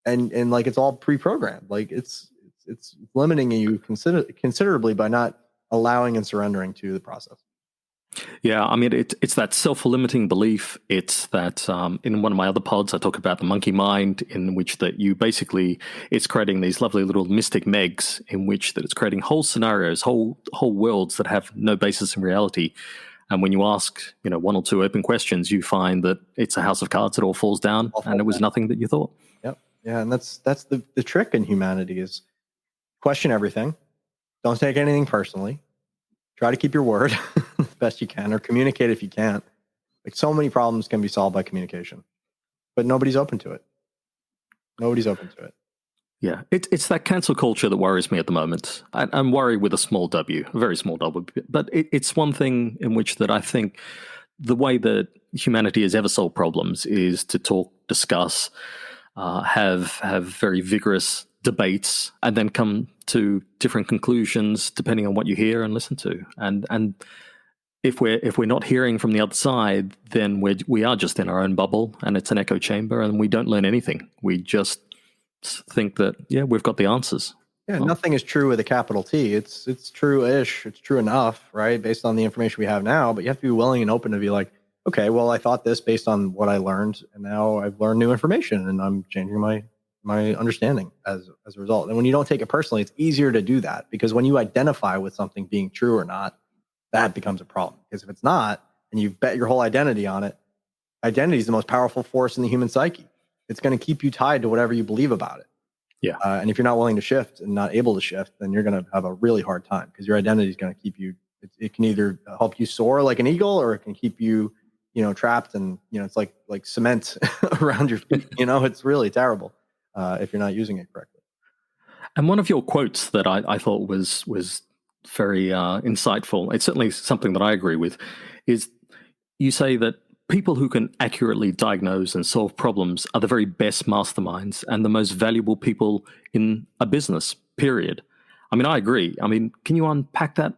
and like it's all pre-programmed? Like it's limiting you considerably by not allowing and surrendering to the process. Yeah, I mean, it's that self-limiting belief. It's that in one of my other pods, I talk about the monkey mind, in which that you basically, it's creating these lovely little mystic megs in which that it's creating whole scenarios, whole worlds that have no basis in reality. And when you ask, you know, one or two open questions, you find that it's a house of cards. It all falls down, and it was nothing that you thought. Yep. Yeah, and that's the trick in humanity is question everything. Don't take anything personally. Try to keep your word as best you can, or communicate if you can't. Like so many problems can be solved by communication, but nobody's open to it. Nobody's open to it. Yeah, it's that cancel culture that worries me at the moment. I'm worried with a small W, a very small W. But it's one thing in which that I think the way that humanity has ever solved problems is to talk, discuss, have very vigorous debates, and then come to different conclusions depending on what you hear and listen to. And if we're not hearing from the other side, then we are just in our own bubble, and it's an echo chamber, and we don't learn anything. We just think that we've got the answers. Yeah, well, nothing is true with a capital T. It's true-ish. It's true enough, right? Based on the information we have now, but you have to be willing and open to be like, okay, well, I thought this based on what I learned, and now I've learned new information, and I'm changing my understanding as a result. And when you don't take it personally, it's easier to do that, because when you identify with something being true or not, that becomes a problem. Because if it's not, and you've bet your whole identity on it, identity is the most powerful force in the human psyche. It's going to keep you tied to whatever you believe about it. Yeah. And if you're not willing to shift and not able to shift, then you're going to have a really hard time, because your identity is going to keep you, it can either help you soar like an eagle, or it can keep you, trapped, and, it's like cement around your feet. It's really terrible if you're not using it correctly. And one of your quotes that I thought was very insightful, it's certainly something that I agree with, is you say that people who can accurately diagnose and solve problems are the very best masterminds and the most valuable people in a business, period. I mean, I agree. I mean, can you unpack that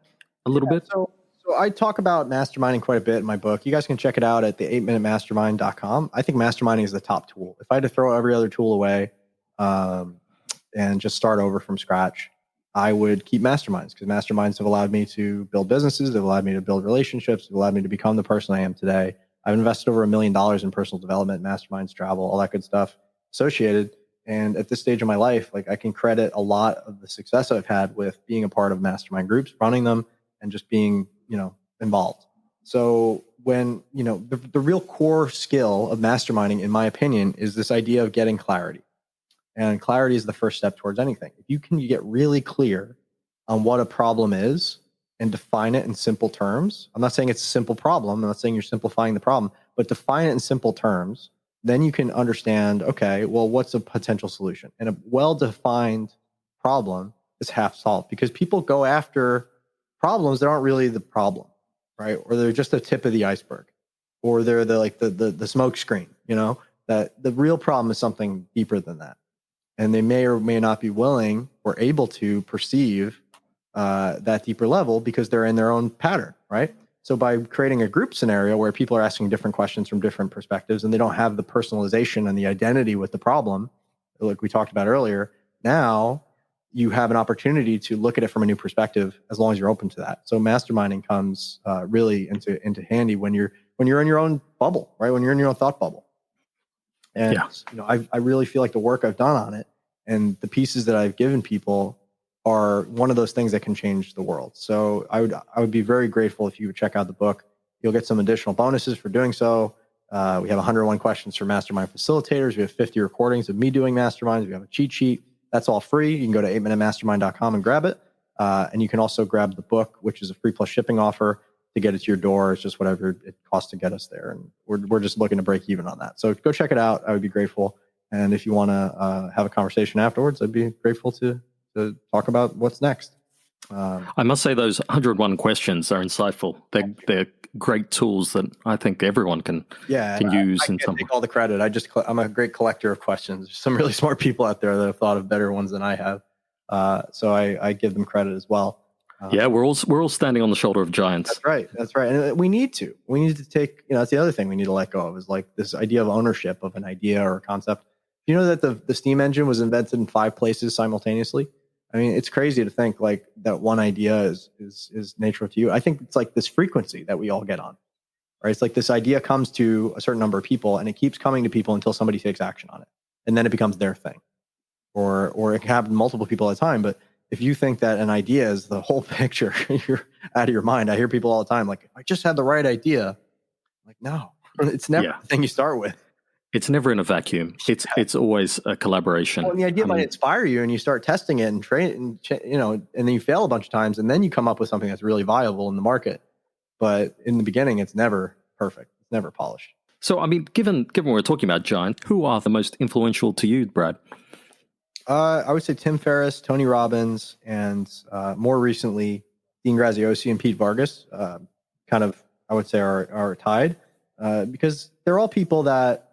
a little bit? So I talk about masterminding quite a bit in my book. You guys can check it out at the 8minutemastermind.com. I think masterminding is the top tool. If I had to throw every other tool away and just start over from scratch, I would keep masterminds, because masterminds have allowed me to build businesses. They've allowed me to build relationships. They've allowed me to become the person I am today. I've invested over $1 million in personal development, masterminds, travel, all that good stuff associated. And at this stage of my life, I can credit a lot of the success I've had with being a part of mastermind groups, running them, and just being, involved. So when, the real core skill of masterminding, in my opinion, is this idea of getting clarity. And clarity is the first step towards anything. If you can get really clear on what a problem is and define it in simple terms. I'm not saying it's a simple problem. I'm not saying you're simplifying the problem, but define it in simple terms. Then you can understand, okay, well, what's a potential solution? And a well-defined problem is half solved, because people go after problems that aren't really the problem, right? Or they're just the tip of the iceberg, or they're the smoke screen, that the real problem is something deeper than that. And they may or may not be willing or able to perceive that deeper level because they're in their own pattern, right? So by creating a group scenario where people are asking different questions from different perspectives and they don't have the personalization and the identity with the problem, like we talked about earlier, now you have an opportunity to look at it from a new perspective as long as you're open to that. So masterminding comes really into handy when you're in your own bubble, right? When you're in your own thought bubble. And I really feel like the work I've done on it and the pieces that I've given people are one of those things that can change the world. So I would be very grateful if you would check out the book. You'll get some additional bonuses for doing so. We have 101 questions for mastermind facilitators. We have 50 recordings of me doing masterminds. We have a cheat sheet. That's all free. You can go to 8minutemastermind.com and grab it. And you can also grab the book, which is a free plus shipping offer to get it to your door. It's just whatever it costs to get us there. And we're just looking to break even on that. So go check it out. I would be grateful. And if you want to have a conversation afterwards, I'd be grateful to talk about what's next. I must say those 101 questions are insightful. They're great tools that I think everyone can use. I can't take all the credit. I'm a great collector of questions. There's some really smart people out there that have thought of better ones than I have. So I give them credit as well. We're all standing on the shoulder of giants. That's right. And we need to take, that's the other thing we need to let go of is like this idea of ownership of an idea or a concept. You know that the steam engine was invented in 5 places simultaneously? I mean, it's crazy to think like that one idea is natural to you. I think it's like this frequency that we all get on, right? It's like this idea comes to a certain number of people and it keeps coming to people until somebody takes action on it. And then it becomes their thing. Or it can happen to multiple people at a time. But if you think that an idea is the whole picture, you're out of your mind. I hear people all the time, like, if I just had the right idea, like, no, it's never the thing you start with. It's never in a vacuum. It's always a collaboration. Well, and the idea might inspire you, and you start testing it and train, and then you fail a bunch of times, and then you come up with something that's really viable in the market. But in the beginning, it's never perfect. It's never polished. So, I mean, given we're talking about giant, who are the most influential to you, Brad? I would say Tim Ferriss, Tony Robbins, and more recently, Dean Graziosi and Pete Vargas. Kind of, I would say, are tied because they're all people that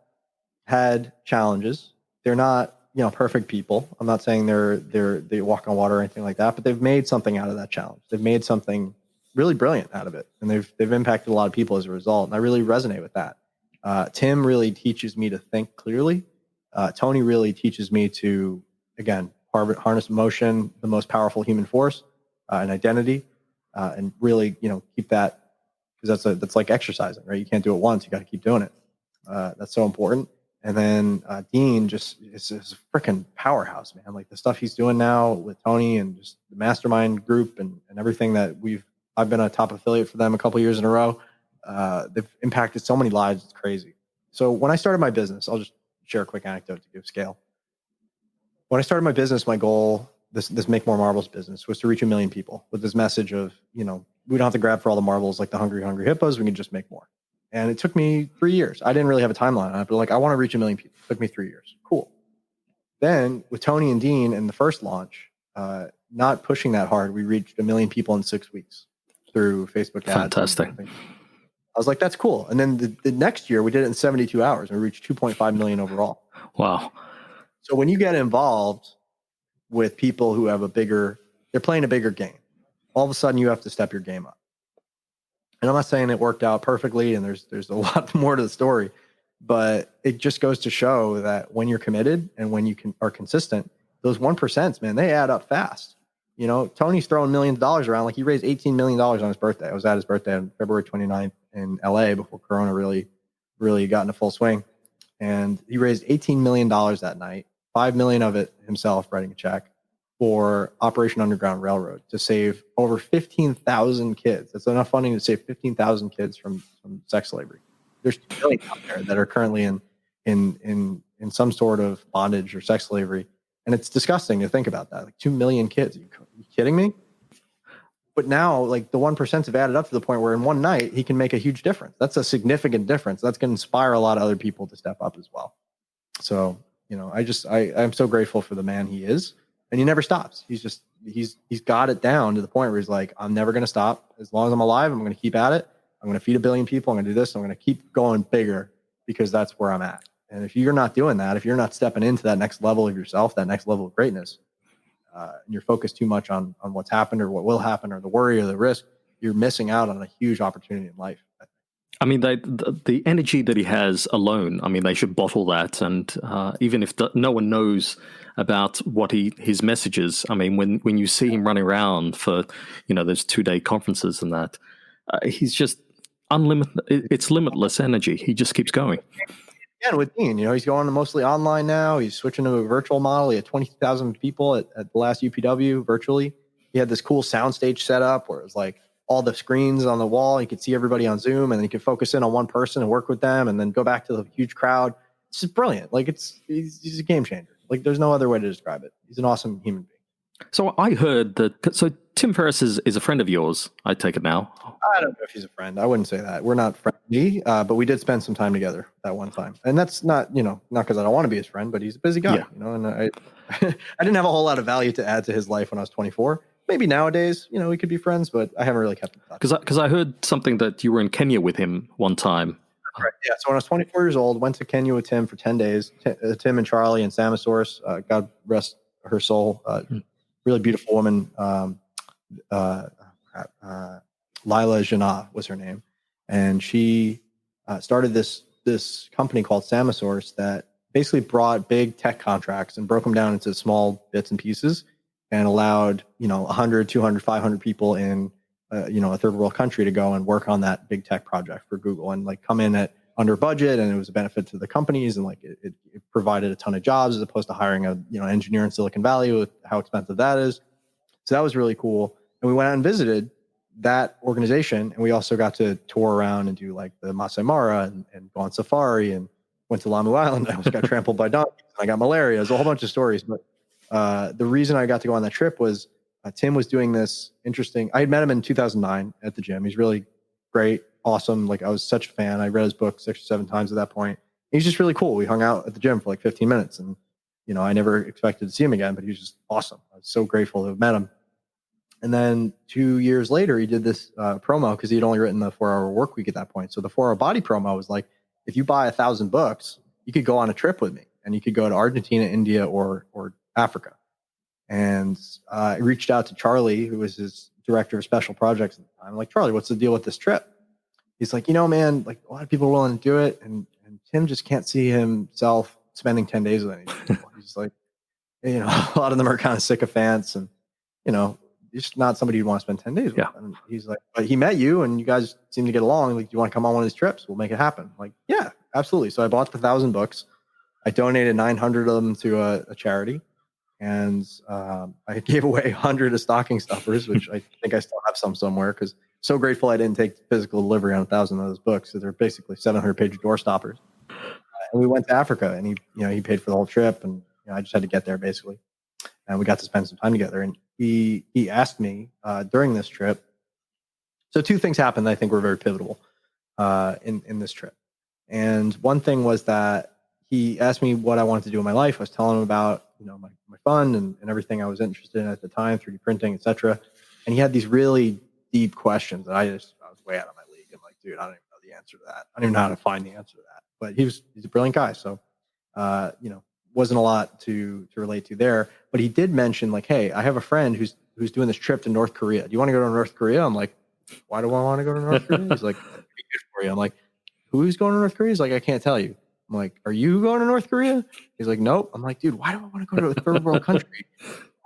had challenges. They're not, perfect people. I'm not saying they walk on water or anything like that, but they've made something out of that challenge. They've made something really brilliant out of it, and they've impacted a lot of people as a result. And I really resonate with that. Tim really teaches me to think clearly. Tony really teaches me to, again, harness emotion, the most powerful human force, and identity, and really, keep that, because that's like exercising, right? You can't do it once; you got to keep doing it. That's so important. And then Dean just is a freaking powerhouse, man. Like the stuff he's doing now with Tony and just the Mastermind group and everything that I've been a top affiliate for them a couple years in a row. They've impacted so many lives. It's crazy. So when I started my business, I'll just share a quick anecdote to give scale. When I started my business, my goal, this Make More Marbles business, was to reach 1 million people with this message of, we don't have to grab for all the marbles like the hungry hippos. We can just make more. And it took me 3 years. I didn't really have a timeline on it, but I want to reach 1 million people. It took me 3 years. Cool. Then with Tony and Dean in the first launch, not pushing that hard, we reached 1 million people in 6 weeks through Facebook ads. Fantastic. I was like, that's cool. And then the next year we did it in 72 hours and we reached 2.5 million overall. Wow. So when you get involved with people who have they're playing a bigger game, all of a sudden you have to step your game up. And I'm not saying it worked out perfectly, and there's a lot more to the story, but it just goes to show that when you're committed and when you are consistent, those 1%, man, they add up fast. Tony's throwing millions of dollars around. Like he raised $18 million on his birthday. I was at his birthday on February 29th in LA before Corona really got into full swing. And he raised $18 million that night, 5 million of it himself writing a check for Operation Underground Railroad to save over 15,000 kids. That's enough funding to save 15,000 kids from sex slavery. There's 2 million out there that are currently in some sort of bondage or sex slavery. And it's disgusting to think about that. Like 2 million kids. Are you kidding me? But now, like the 1% have added up to the point where in one night, he can make a huge difference. That's a significant difference. That's going to inspire a lot of other people to step up as well. So, I'm so grateful for the man he is. And he never stops. He's just he's got it down to the point where he's like, I'm never going to stop. As long as I'm alive, I'm going to keep at it. I'm going to feed 1 billion people. I'm going to do this. I'm going to keep going bigger because that's where I'm at. And if you're not doing that, if you're not stepping into that next level of yourself, that next level of greatness, and you're focused too much on what's happened or what will happen or the worry or the risk, you're missing out on a huge opportunity in life. I mean, the energy that he has alone, I mean, they should bottle that. And even if no one knows about what his messages, I mean, when you see him running around for, those 2-day conferences and that, he's just unlimited. It's limitless energy. He just keeps going. Yeah, with Dean, he's going mostly online now. He's switching to a virtual model. He had 20,000 people at the last UPW virtually. He had this cool soundstage set up where it was like all the screens on the wall. You could see everybody on Zoom, and then you could focus in on one person and work with them, and then go back to the huge crowd. It's just brilliant. Like he's a game changer. Like there's no other way to describe it. He's an awesome human being. So I heard that. So Tim Ferriss is a friend of yours. I take it now. I don't know if he's a friend. I wouldn't say that. We're not friendly, but we did spend some time together that one time. And that's not because I don't want to be his friend, but he's a busy guy. Yeah. And I didn't have a whole lot of value to add to his life when I was 24. Maybe nowadays, we could be friends, but I haven't really kept in touch. Because I heard something that you were in Kenya with him one time. Right. Yeah. So when I was 24 years old, went to Kenya with Tim for 10 days. Tim and Charlie and Samasaurus, God rest her soul. Really beautiful woman. Lila Janah was her name. And she started this company called Samasaurus that basically brought big tech contracts and broke them down into small bits and pieces and allowed, 100, 200, 500 people in, a third world country to go and work on that big tech project for Google and like come in at under budget. And it was a benefit to the companies. And like it provided a ton of jobs as opposed to hiring a, engineer in Silicon Valley with how expensive that is. So that was really cool. And we went out and visited that organization. And we also got to tour around and do like the Masai Mara and go on safari and went to Lamu Island. I almost got trampled by donkeys. I got malaria. There's a whole bunch of stories. But the reason I got to go on that trip was Tim was doing this interesting. I had met him in 2009 at the gym. He's really great, awesome. Like I was such a fan. I read his book 6 or 7 times at that point. He's just really cool. We hung out at the gym for like 15 minutes and, I never expected to see him again, but he was just awesome. I was so grateful to have met him. And then 2 years later, he did this promo because he had only written the 4-hour work week at that point. So the 4-hour body promo was like, if you buy 1,000 books, you could go on a trip with me and you could go to Argentina, India, or Africa. And I reached out to Charlie, who was his director of special projects at the time. I'm like, Charlie, what's the deal with this trip? He's like, man, like a lot of people are willing to do it. And Tim just can't see himself spending 10 days with any people. He's like, a lot of them are kind of sycophants and, he's not somebody you'd want to spend 10 days with. Yeah. And he's like, but he met you and you guys seem to get along. Like, do you want to come on one of these trips? We'll make it happen. I'm like, yeah, absolutely. So I bought the 1,000 books. I donated 900 of them to a charity. And I gave away 100 of stocking stuffers, which I think I still have some somewhere because so grateful I didn't take physical delivery on 1,000 of those books. So they're basically 700-page door stoppers. And we went to Africa and he paid for the whole trip. And I just had to get there basically. And we got to spend some time together. And he asked me during this trip. So 2 things happened that I think were very pivotal in this trip. And one thing was that he asked me what I wanted to do in my life. I was telling him about, my fund and everything I was interested in at the time, 3D printing, et cetera. And he had these really deep questions that I was way out of my league. I'm like, dude, I don't even know the answer to that. I don't even know how to find the answer to that. But he's a brilliant guy. So, wasn't a lot to relate to there. But he did mention like, hey, I have a friend who's doing this trip to North Korea. Do you want to go to North Korea? I'm like, why do I want to go to North Korea? He's like, it'd be good for you. I'm like, who's going to North Korea? He's like, I can't tell you. I'm like, are you going to North Korea? He's like, nope. I'm like, dude, why do I want to go to a third world country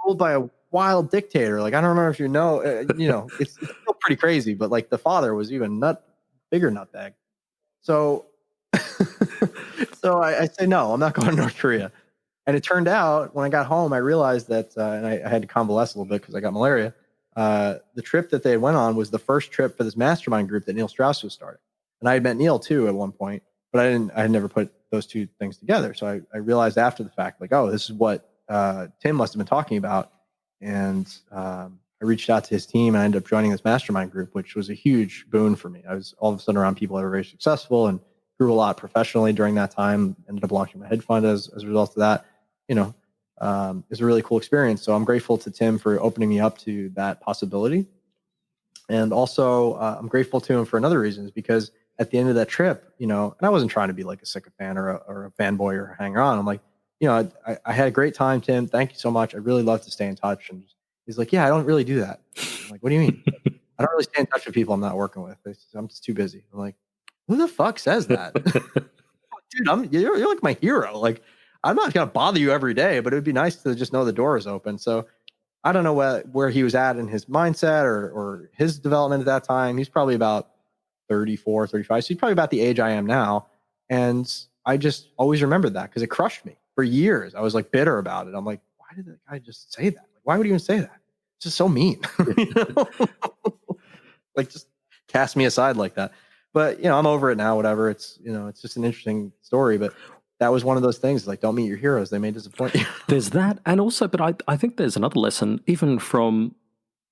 ruled by a wild dictator? Like, I don't remember if it's still pretty crazy, but like the father was even bigger nutbag. So, so I say, no, I'm not going to North Korea. And it turned out when I got home, I realized that, and I had to convalesce a little bit because I got malaria. The trip that they went on was the first trip for this mastermind group that Neil Strauss was starting. And I had met Neil too at one point, but I had never put those 2 things together. So I realized after the fact, like, oh, this is what Tim must have been talking about. And I reached out to his team and I ended up joining this mastermind group, which was a huge boon for me. I was all of a sudden around people that were very successful and grew a lot professionally during that time. Ended up launching my hedge fund as a result of that. is a really cool experience. So I'm grateful to Tim for opening me up to that possibility. And also, I'm grateful to him for another reason, is because at the end of that trip, and I wasn't trying to be like a sycophant or a fanboy or a hanger on. I'm like, I had a great time, Tim. Thank you so much. I'd really love to stay in touch. And he's like, yeah, I don't really do that. I'm like, what do you mean? I don't really stay in touch with people I'm not working with. I'm just too busy. I'm like, who the fuck says that? Dude, you're like my hero. Like, I'm not going to bother you every day, but it would be nice to just know the door is open. So I don't know where he was at in his mindset or his development at that time. He's probably about 34, 35. So he's probably about the age I am now. And I just always remembered that because it crushed me for years. I was like bitter about it. I'm like, why did that guy just say that? Like, why would he even say that? It's just so mean. Like, just cast me aside like that. But, I'm over it now, whatever. It's, it's just an interesting story. But that was one of those things, like, don't meet your heroes. They may disappoint you. There's that. And also, but I think there's another lesson, even from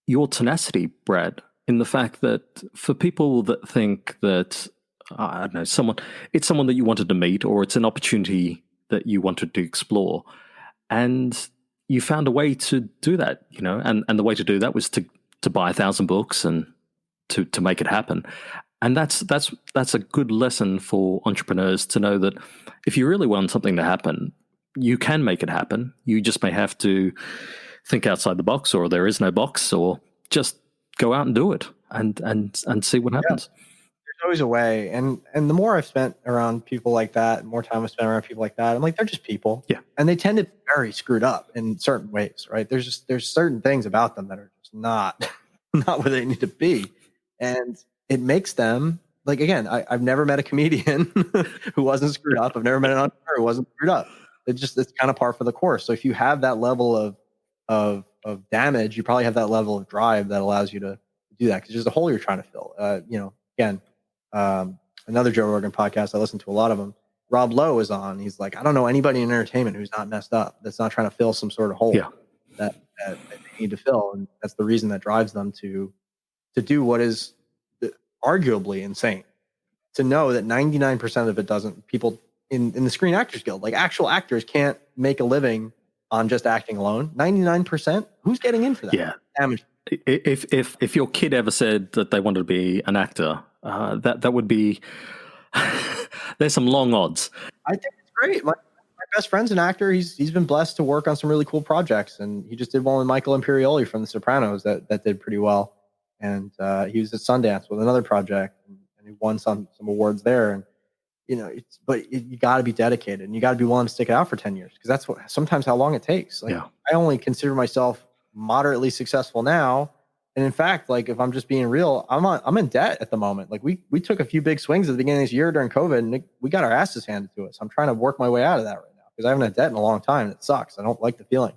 your tenacity, Brad, in the fact that for people that think that, I don't know, it's someone that you wanted to meet, or it's an opportunity that you wanted to explore, and you found a way to do that, and the way to do that was to buy 1,000 books and to make it happen. And that's a good lesson for entrepreneurs to know that if you really want something to happen, you can make it happen. You just may have to think outside the box, or there is no box, or just go out and do it and see what happens. Yeah. There's always a way. And the more I've spent around people like that, the more time I've spent around people like that, I'm like, they're just people. Yeah. And they tend to be very screwed up in certain ways, right? There's certain things about them that are just not where they need to be. And it makes them, like, again, I've never met a comedian who wasn't screwed up. I've never met an entrepreneur who wasn't screwed up. It's kind of par for the course. So if you have that level of damage, you probably have that level of drive that allows you to do that, because there's a hole you're trying to fill. Again, another Joe Rogan podcast, I listen to a lot of them. Rob Lowe is on. He's like, I don't know anybody in entertainment who's not messed up, that's not trying to fill some sort of hole that they need to fill. And that's the reason that drives them to do what is arguably insane, to know that 99% of it doesn't. People in the Screen Actors Guild, like actual actors, can't make a living on just acting alone. 99%, who's getting into that? Yeah. Damage. If your kid ever said that they wanted to be an actor, that would be there's some long odds. I think it's great. My best friend's an actor. He's been blessed to work on some really cool projects, and he just did one with Michael Imperioli from The Sopranos that did pretty well. And he was at Sundance with another project, and he won some awards there. And you got to be dedicated, and you got to be willing to stick it out for 10 years, because that's sometimes how long it takes. Like, I only consider myself moderately successful now, and in fact, like, if I'm just being real, I'm in debt at the moment. Like, we took a few big swings at the beginning of this year during COVID, and we got our asses handed to us. I'm trying to work my way out of that right now, because I haven't had debt in a long time. It sucks. I don't like the feeling,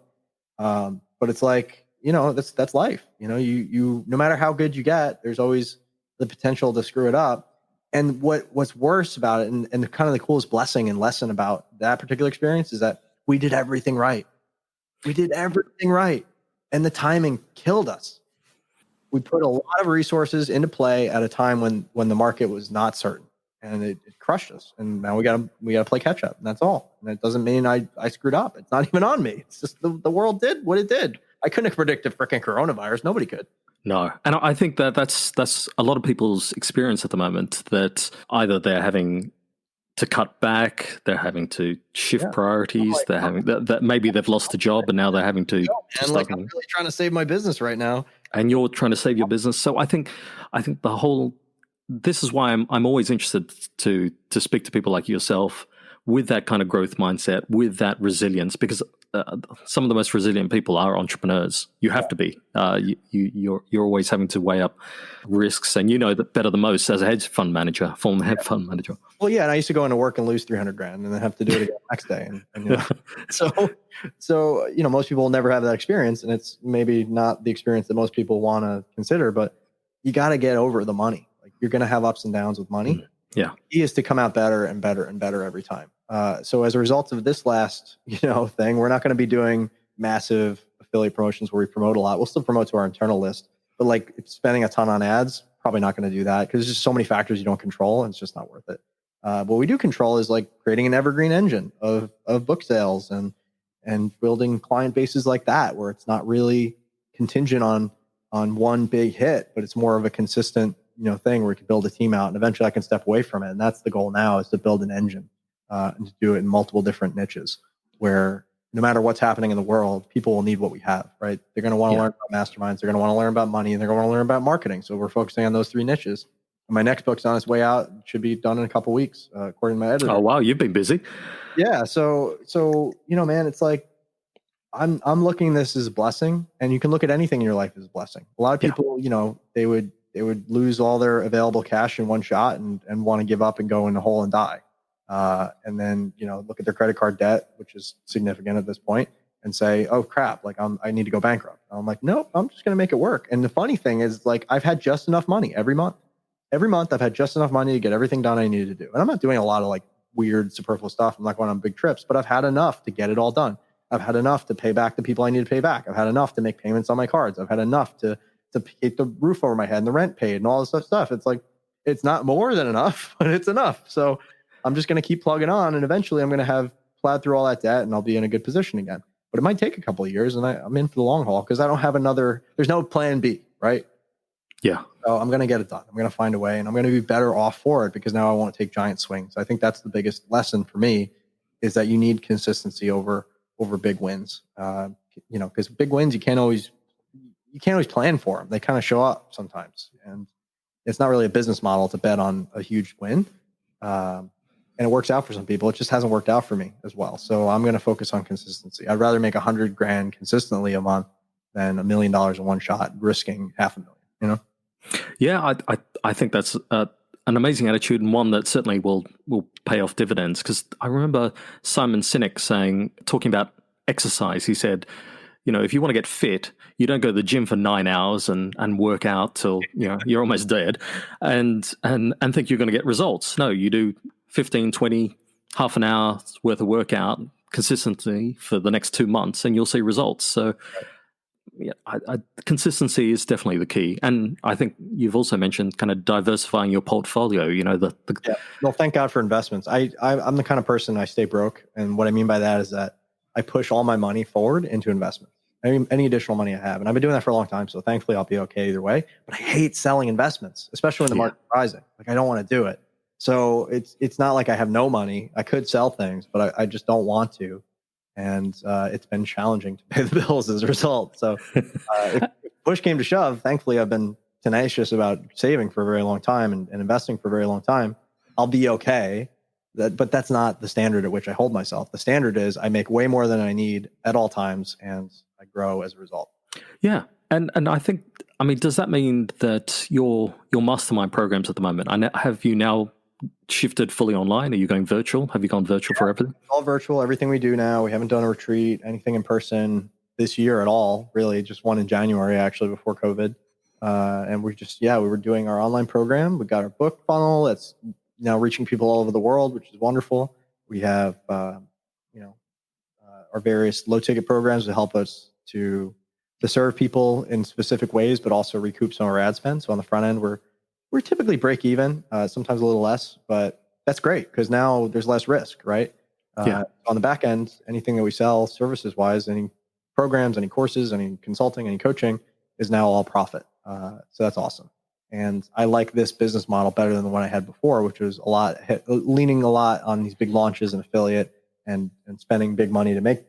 but it's like, that's life. You no matter how good you get, there's always the potential to screw it up. And what's worse about it, and kind of the coolest blessing and lesson about that particular experience, is that we did everything right. We did everything right, and the timing killed us. We put a lot of resources into play at a time when the market was not certain, and it crushed us. And now we gotta play catch up, and that's all. And it doesn't mean I screwed up. It's not even on me. It's just the world did what it did. I couldn't have predicted freaking coronavirus. Nobody could. No. And I think that's a lot of people's experience at the moment, that either they're having to cut back, they're having to shift priorities, they're having that maybe they've lost a job and now they're having to I'm really trying to save my business right now. And you're trying to save your business. So I think this is why I'm always interested to speak to people like yourself with that kind of growth mindset, with that resilience, because some of the most resilient people are entrepreneurs. You have to be. You're always having to weigh up risks, and you know that better than most as a hedge fund manager, former hedge fund manager. Well, yeah, and I used to go into work and lose $300,000, and then have to do it again the next day. And so most people will never have that experience, and it's maybe not the experience that most people want to consider. But you got to get over the money. Like, you're going to have ups and downs with money. Yeah, the key is to come out better and better and better every time. So as a result of this last, thing, we're not going to be doing massive affiliate promotions where we promote a lot. We'll still promote to our internal list, but like spending a ton on ads, probably not going to do that, because there's just so many factors you don't control, and it's just not worth it. What we do control is like creating an evergreen engine of book sales and and building client bases like that, where it's not really contingent on one big hit, but it's more of a consistent, thing where we can build a team out, and eventually I can step away from it. And that's the goal now, is to build an engine and to do it in multiple different niches where no matter what's happening in the world, people will need what we have, right? They're going to want to learn about masterminds. They're going to want to learn about money, and they're going to want to learn about marketing. So we're focusing on those 3 niches. And my next book's on its way out. It should be done in a couple of weeks, according to my editor. Oh, wow. You've been busy. Yeah. So, man, it's like, I'm looking at this as a blessing, and you can look at anything in your life as a blessing. A lot of people, they would lose all their available cash in one shot and want to give up and go in a hole and die. And then, look at their credit card debt, which is significant at this point, and say, oh crap, like I need to go bankrupt. I'm like, nope, I'm just going to make it work. And the funny thing is, like, I've had just enough money every month. Every month I've had just enough money to get everything done I needed to do. And I'm not doing a lot of like weird superfluous stuff. I'm not going on big trips, but I've had enough to get it all done. I've had enough to pay back the people I need to pay back. I've had enough to make payments on my cards. I've had enough to get the roof over my head and the rent paid and all this stuff. It's like, it's not more than enough, but it's enough. So I'm just going to keep plugging on, and eventually I'm going to have plowed through all that debt, and I'll be in a good position again. But it might take a couple of years, and I'm in for the long haul, because I don't have there's no plan B, right? Yeah. So I'm going to get it done. I'm going to find a way, and I'm going to be better off for it, because now I won't take giant swings. I think that's the biggest lesson for me, is that you need consistency over big wins. Because big wins, you can't always plan for them. They kind of show up sometimes, and it's not really a business model to bet on a huge win. And it works out for some people. It just hasn't worked out for me as well. So I'm going to focus on consistency. I'd rather make $100,000 consistently a month than $1 million in one shot, risking $500,000. Yeah, I think that's an amazing attitude, and one that certainly will pay off dividends. Because I remember Simon Sinek talking about exercise. He said, if you want to get fit, you don't go to the gym for 9 hours and work out till you're almost dead, and think you're going to get results. No, you do 15, 20, half an hour worth of workout consistently for the next 2 months, and you'll see results. So consistency is definitely the key. And I think you've also mentioned kind of diversifying your portfolio, Well, thank God for investments. I'm the kind of person, I stay broke. And what I mean by that is that I push all my money forward into investments. Any additional money I have. And I've been doing that for a long time. So thankfully I'll be okay either way. But I hate selling investments, especially when the market's rising. Like, I don't want to do it. So it's not like I have no money. I could sell things, but I just don't want to. And it's been challenging to pay the bills as a result. So if push came to shove, thankfully I've been tenacious about saving for a very long time and investing for a very long time. I'll be okay. But that's not the standard at which I hold myself. The standard is I make way more than I need at all times, and I grow as a result. Yeah. And I think, does that mean that your mastermind programs at the moment, have you now shifted fully online? Are you going virtual? Have you gone virtual for everything? All virtual, everything we do now. We haven't done a retreat, anything in person this year at all, really. Just one in January, actually, before COVID. And we were doing our online program. We got our book funnel that's now reaching people all over the world, which is wonderful. We have, our various low ticket programs to help us to serve people in specific ways, but also recoup some of our ad spend. So on the front end, we're typically break even, sometimes a little less, but that's great because now there's less risk, right? On the back end, anything that we sell services wise, any programs, any courses, any consulting, any coaching is now all profit. So that's awesome. And I like this business model better than the one I had before, which was leaning a lot on these big launches and affiliate and spending big money to make,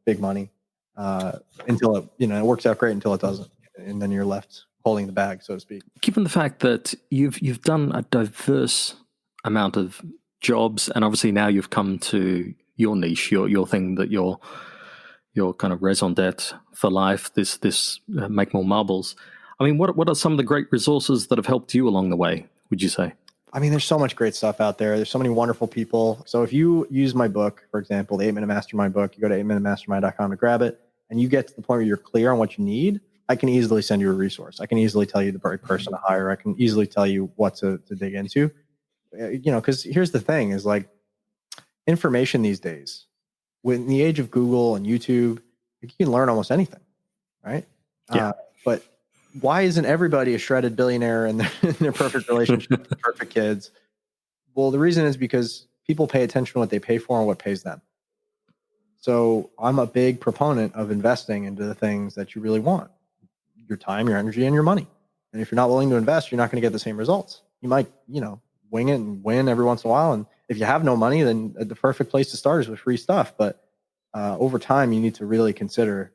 big money until it works out great until it doesn't. And then you're left holding the bag, so to speak. Given the fact that you've done a diverse amount of jobs, and obviously now you've come to your niche, your thing that your kind of raison d'etre for life, this make more marbles. What are some of the great resources that have helped you along the way, would you say? There's so much great stuff out there. There's so many wonderful people. So if you use my book, for example, the 8-Minute Mastermind book, you go to 8minutemastermind.com to grab it, and you get to the point where you're clear on what you need, I can easily send you a resource. I can easily tell you the right person to hire. I can easily tell you what to dig into. Because here's the thing is, like, information these days, in the age of Google and YouTube, you can learn almost anything, right? Yeah. But why isn't everybody a shredded billionaire in their perfect relationship with perfect kids? Well, the reason is because people pay attention to what they pay for and what pays them. So I'm a big proponent of investing into the things that you really want, your time, your energy, and your money. And if you're not willing to invest, you're not going to get the same results. You might, wing it and win every once in a while. And if you have no money, then the perfect place to start is with free stuff. But over time, you need to really consider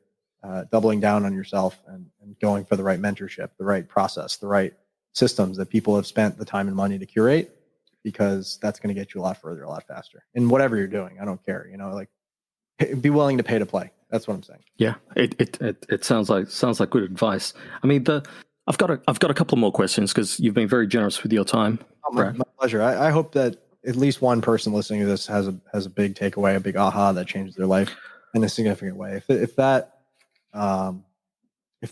doubling down on yourself and going for the right mentorship, the right process, the right systems that people have spent the time and money to curate, because that's going to get you a lot further, a lot faster in whatever you're doing. I don't care, be willing to pay to play. That's what I'm saying. Yeah, it sounds like good advice. I mean, I've got a couple more questions because you've been very generous with your time. Oh, my pleasure. I hope that at least one person listening to this has a big takeaway, a big aha that changes their life in a significant way. If that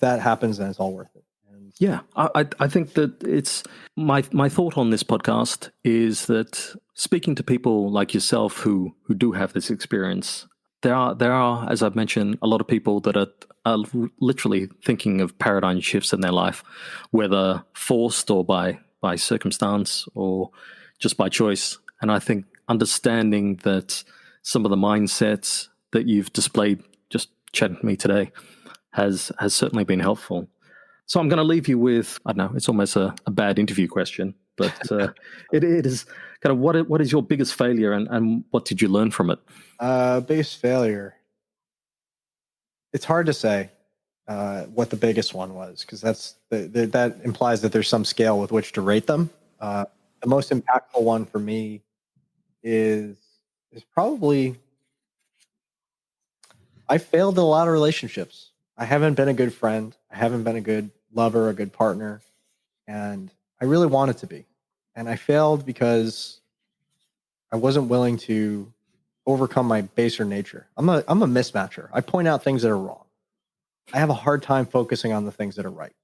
happens, then it's all worth it. And yeah, I think that it's my thought on this podcast is that speaking to people like yourself who do have this experience, there are, as I've mentioned, a lot of people that are literally thinking of paradigm shifts in their life, whether forced or by circumstance or just by choice. And I think understanding that some of the mindsets that you've displayed just chatting to me today has certainly been helpful. So I'm going to leave you with, I don't know, it's almost a bad interview question, but it is kind of what is your biggest failure and what did you learn from it? Biggest failure. It's hard to say what the biggest one was, because that implies that there's some scale with which to rate them. The most impactful one for me is probably I failed in a lot of relationships. I haven't been a good friend. I haven't been a good lover, a good partner, and I really wanted to be. And I failed because I wasn't willing to overcome my baser nature. I'm a mismatcher. I point out things that are wrong. I have a hard time focusing on the things that are right.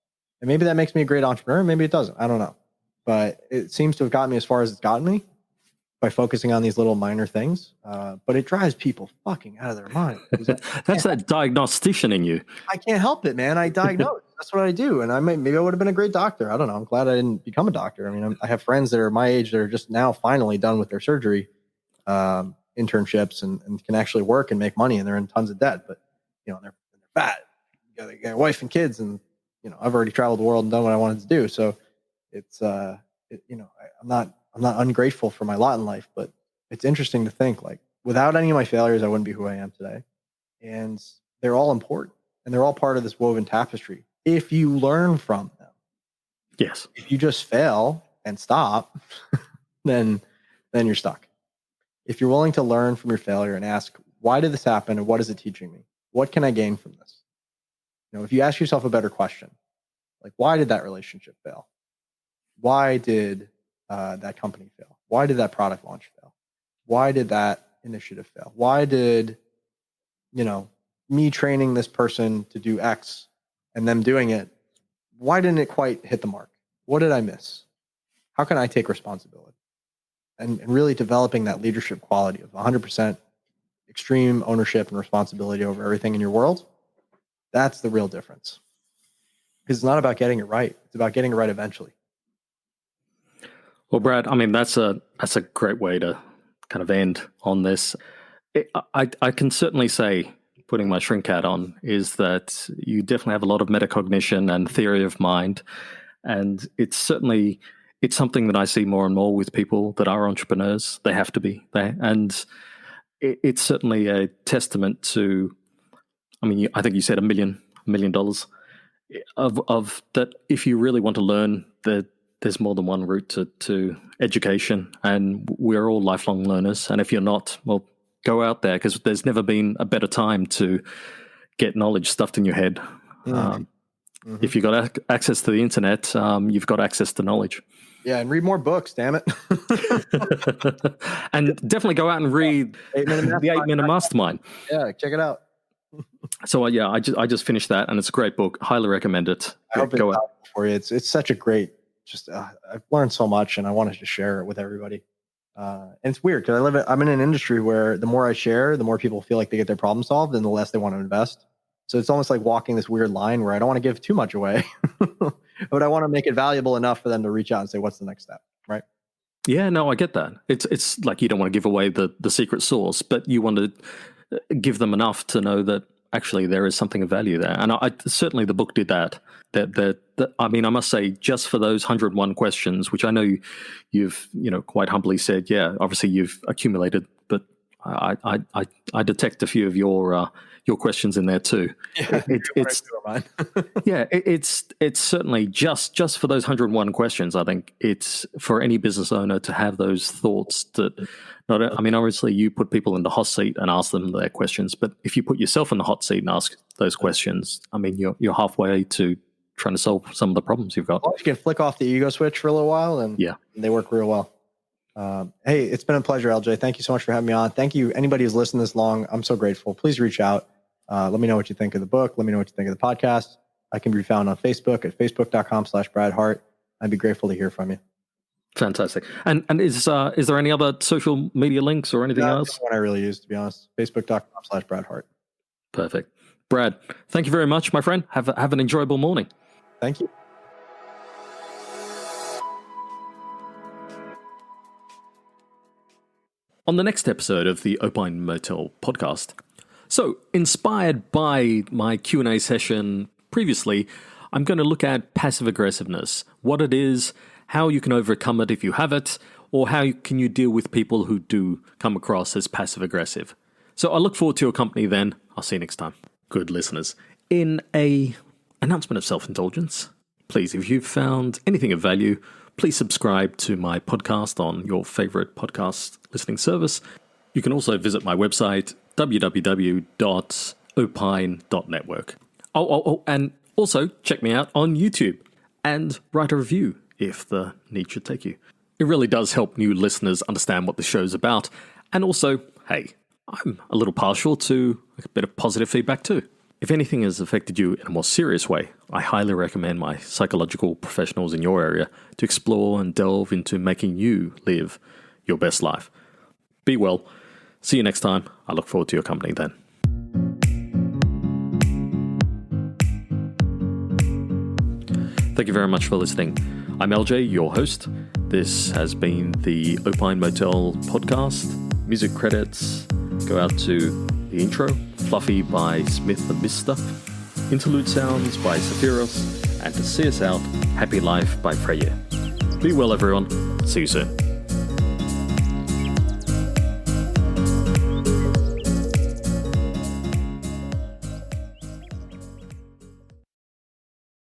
And maybe that makes me a great entrepreneur. Maybe it doesn't. I don't know. But it seems to have gotten me as far as it's gotten me by focusing on these little minor things. But it drives people fucking out of their mind. That's that diagnostician in you. I can't help it, man. I diagnose. That's what I do. And maybe I would have been a great doctor. I don't know. I'm glad I didn't become a doctor. I mean, I have friends that are my age that are just now finally done with their surgery internships and can actually work and make money, and they're in tons of debt. But they're fat. They got a wife and kids, and I've already traveled the world and done what I wanted to do. So it's I'm not ungrateful for my lot in life, but it's interesting to think, like, without any of my failures, I wouldn't be who I am today. And they're all important, and they're all part of this woven tapestry if you learn from them. Yes. If you just fail and stop, then you're stuck. If you're willing to learn from your failure and ask, why did this happen, and what is it teaching me? What can I gain from this? If you ask yourself a better question, like, why did that relationship fail? Why did that company fail? Why did that product launch fail? Why did that initiative fail? Why did, me training this person to do X and them doing it, why didn't it quite hit the mark? What did I miss? How can I take responsibility? And really developing that leadership quality of 100% extreme ownership and responsibility over everything in your world. That's the real difference. Because it's not about getting it right. It's about getting it right eventually. Well, Brad, I mean, that's a great way to kind of end on this. I can certainly say, putting my shrink hat on, is that you definitely have a lot of metacognition and theory of mind. And it's something that I see more and more with people that are entrepreneurs. They have to be. And it's certainly a testament to, I mean, I think you said $1 million of that. If you really want to learn, that there's more than one route to education, and we're all lifelong learners. And if you're not, well, go out there, because there's never been a better time to get knowledge stuffed in your head. If you've got access to the internet, you've got access to knowledge. Yeah, and read more books, damn it. And definitely go out and read the 8-Minute Mastermind. Yeah, check it out. So yeah, I just finished that, and it's a great book. Highly recommend it. I hope it's helpful for you. It's such a great. I've learned so much, and I wanted to share it with everybody. And it's weird because I'm in an industry where the more I share, the more people feel like they get their problem solved, and the less they want to invest. So it's almost like walking this weird line where I don't want to give too much away, but I want to make it valuable enough for them to reach out and say, "What's the next step?" Right? Yeah, no, I get that. It's like you don't want to give away the secret sauce, but you want to give them enough to know that actually there is something of value there. And I certainly the book did that. I mean, I must say, just for those 101 questions, which I know you've quite humbly said, yeah, obviously you've accumulated, but I detect a few of your questions in there too. Yeah, it's certainly just for those 101 questions. I think it's for any business owner to have those thoughts that. Obviously you put people in the hot seat and ask them their questions, but if you put yourself in the hot seat and ask those questions, I mean, you're halfway to trying to solve some of the problems you've got. Well, you can flick off the ego switch for a little while, and they work real well. Hey, it's been a pleasure, LJ. Thank you so much for having me on. Thank you, anybody who's listened this long. I'm so grateful. Please reach out. Let me know what you think of the book. Let me know what you think of the podcast. I can be found on Facebook at facebook.com/Brad Hart. I'd be grateful to hear from you. Fantastic. And is there any other social media links or anything else? That's the one I really use, to be honest. Facebook.com/Brad Hart. Perfect. Brad, thank you very much, my friend. Have an enjoyable morning. Thank you. On the next episode of the Opine Motel podcast. So, inspired by my Q&A session previously, I'm going to look at passive aggressiveness, what it is, how you can overcome it if you have it, or how can you deal with people who do come across as passive aggressive. So I look forward to your company then. I'll see you next time. Good listeners. In a announcement of self-indulgence, please, if you've found anything of value, please subscribe to my podcast on your favorite podcast listening service. You can also visit my website, www.opine.network. And also check me out on YouTube and write a review if the need should take you. It really does help new listeners understand what the show's about. And also, hey, I'm a little partial to a bit of positive feedback too. If anything has affected you in a more serious way, I highly recommend my psychological professionals in your area to explore and delve into making you live your best life. Be well. See you next time. I look forward to your company then. Thank you very much for listening. I'm LJ, your host. This has been the Opine Motel podcast. Music credits go out to the intro, Fluffy by Smith and Mister, interlude sounds by Sephiros, and to see us out, Happy Life by Freya. Be well, everyone. See you soon.